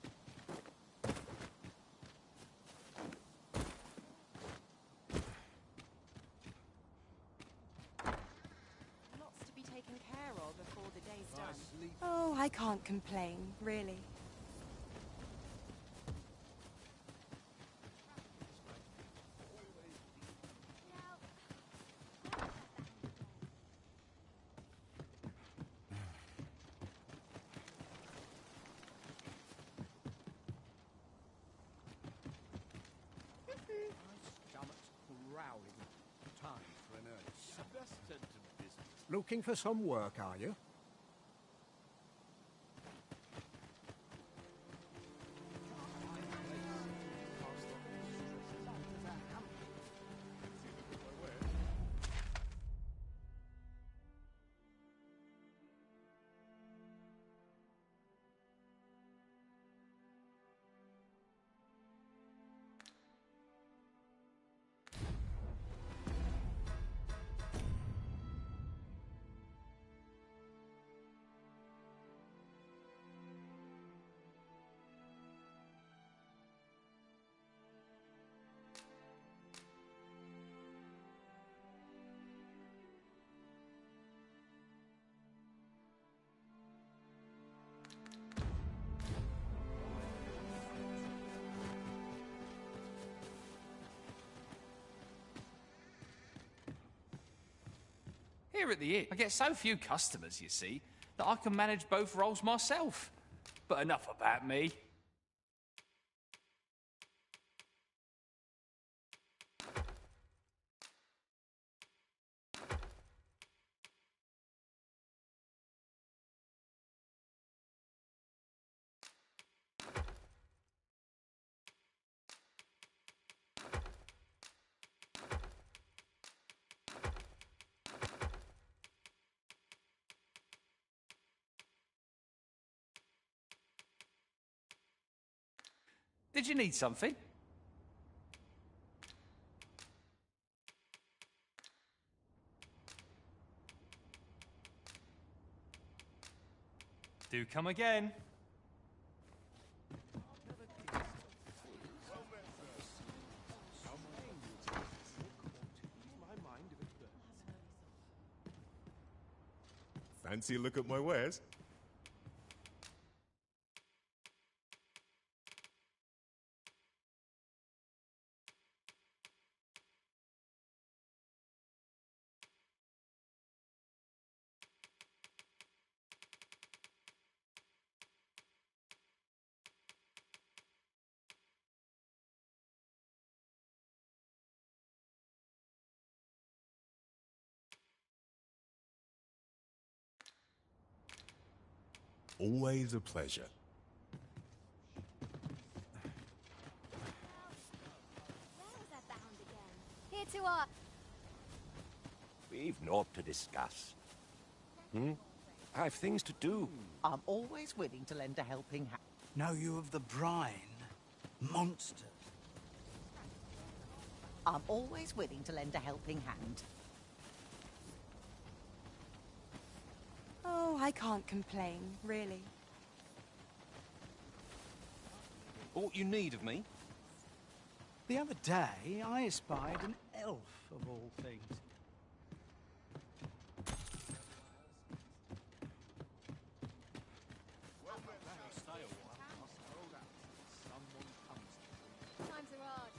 Lots to be taken care of before the day's done. Oh, I can't complain, really. Time for an early supper. Looking for some work, are you? Here at the inn, I get so few customers, you see, that I can manage both roles myself. But enough about me. Did you need something? Do come again. Fancy a look at my wares? Always a pleasure. Here to our... We've naught to discuss. I've things to do. I'm always willing to lend a helping hand. Know you of the brine? Monsters. I'm always willing to lend a helping hand. Oh, I can't complain, really. Aught you need of me? The other day, I espied an elf, of all things. Times are hard.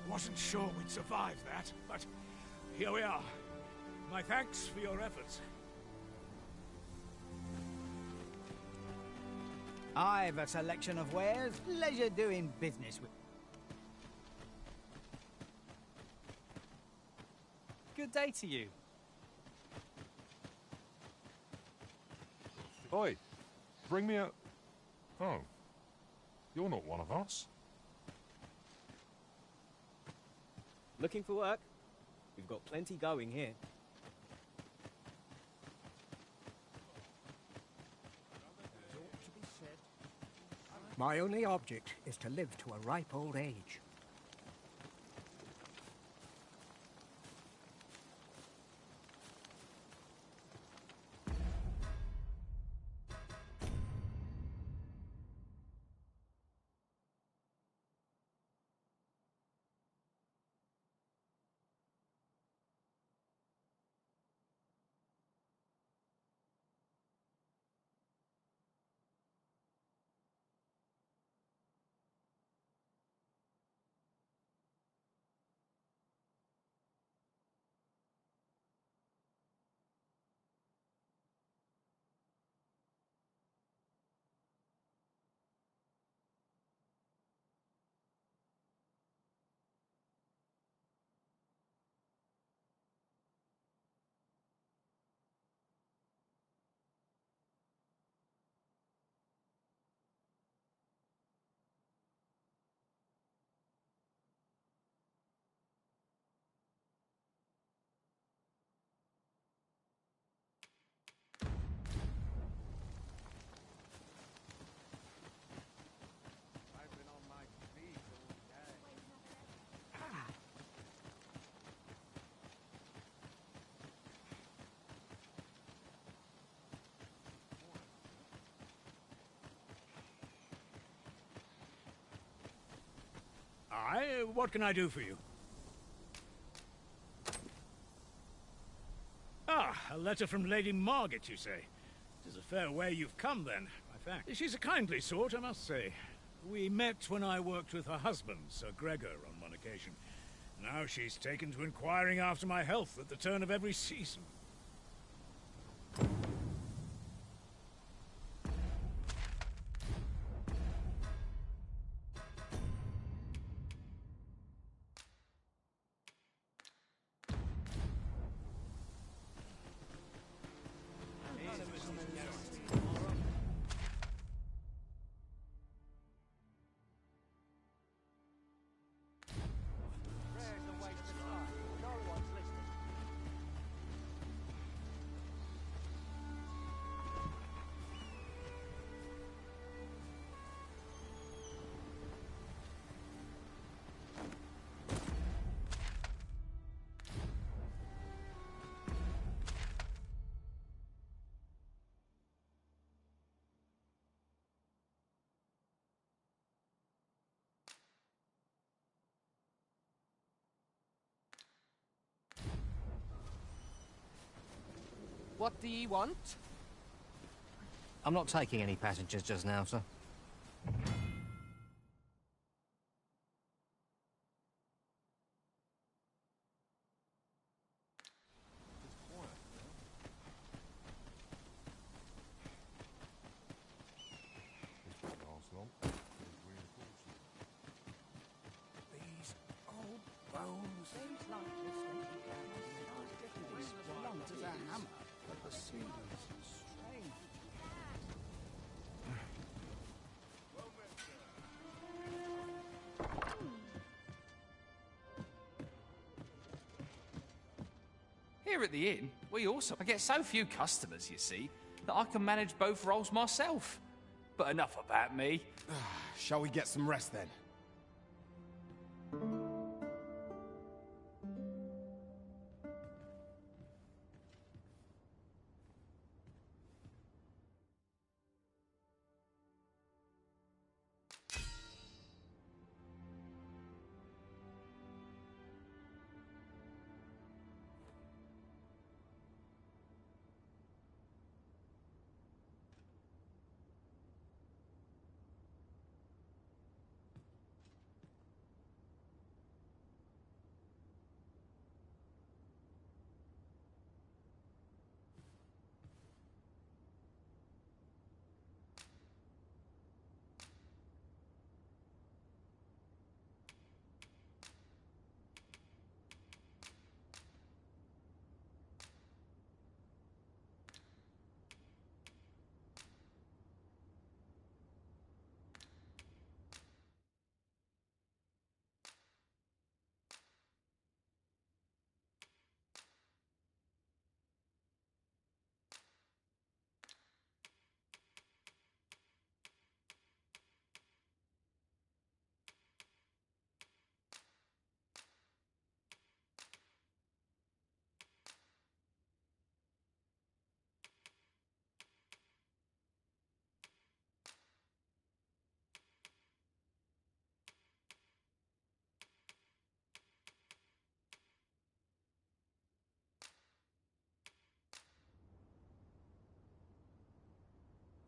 Wasn't sure we'd survive that, but here we are. My thanks for your efforts. I've a selection of wares, leisure doing business with. Good day to you. Oi, bring me a... Oh, you're not one of us. Looking for work? We've got plenty going here. My only object is to live to a ripe old age. What can I do for you? Ah, a letter from Lady Margaret, you say? It is a fair way you've come, then, by fact. She's a kindly sort, I must say. We met when I worked with her husband, Sir Gregor, on one occasion. Now she's taken to inquiring after my health at the turn of every season. What do ye want? I'm not taking any passengers just now, sir. These old bones. Seems like this thing is as long as a hammer, but the seams and strange. Here at the inn, we also... I get so few customers, you see, that I can manage both roles myself. But enough about me. Shall we get some rest then?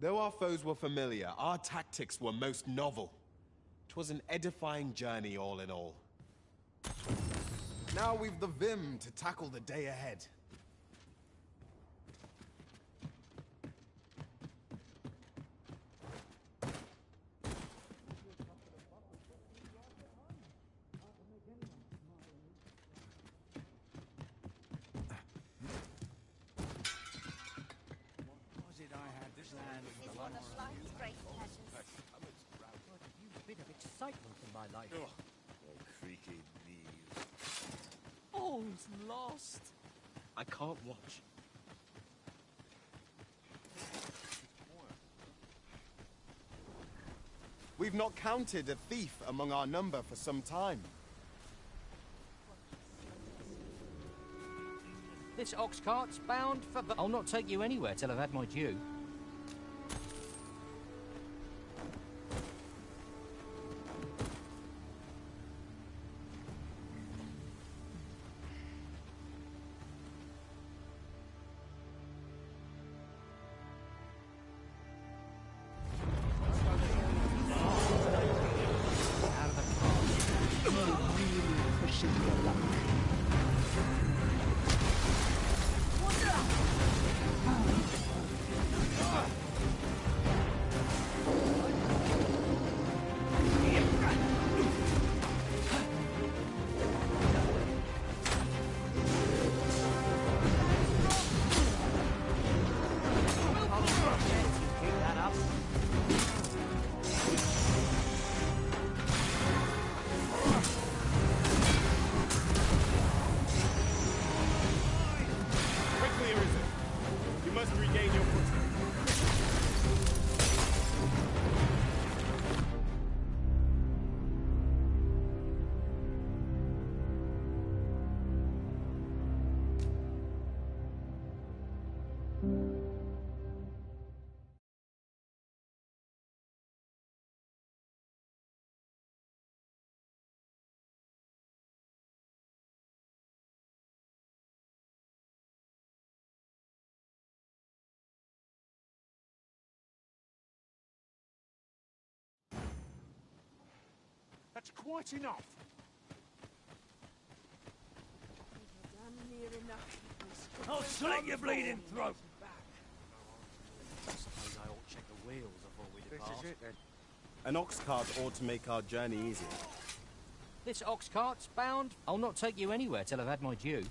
Though our foes were familiar, our tactics were most novel. 'Twas an edifying journey all in all. Now we've the vim to tackle the day ahead. Was it I had this land This is one of life's great pleasures. A bit of excitement in my life. Creaky knees. All's lost. I can't watch. We've not counted a thief among our number for some time. This ox cart's bound for... I'll not take you anywhere till I've had my due. That's quite enough. Damn near enough. I'll slit your bleeding throat. I suppose I ought to check the wheels before we depart. This is it, then. An ox cart ought to make our journey easier. This ox cart's bound. I'll not take you anywhere till I've had my due.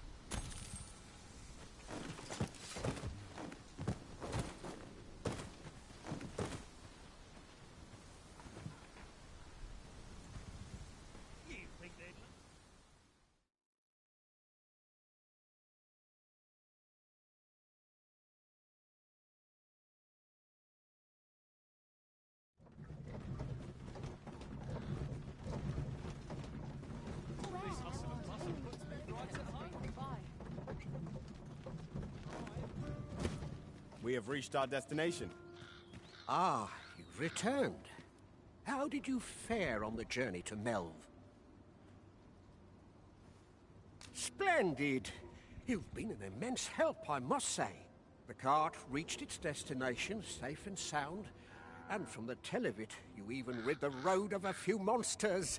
We have reached our destination. Ah, you've returned. How did you fare on the journey to Melve? Splendid! You've been an immense help, I must say. The cart reached its destination safe and sound, and from the tell of it, you even rid the road of a few monsters.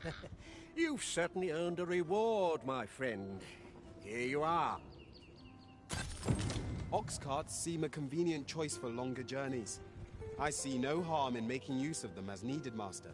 You've certainly earned a reward, my friend. Here you are. Ox carts seem a convenient choice for longer journeys. I see no harm in making use of them as needed, Master.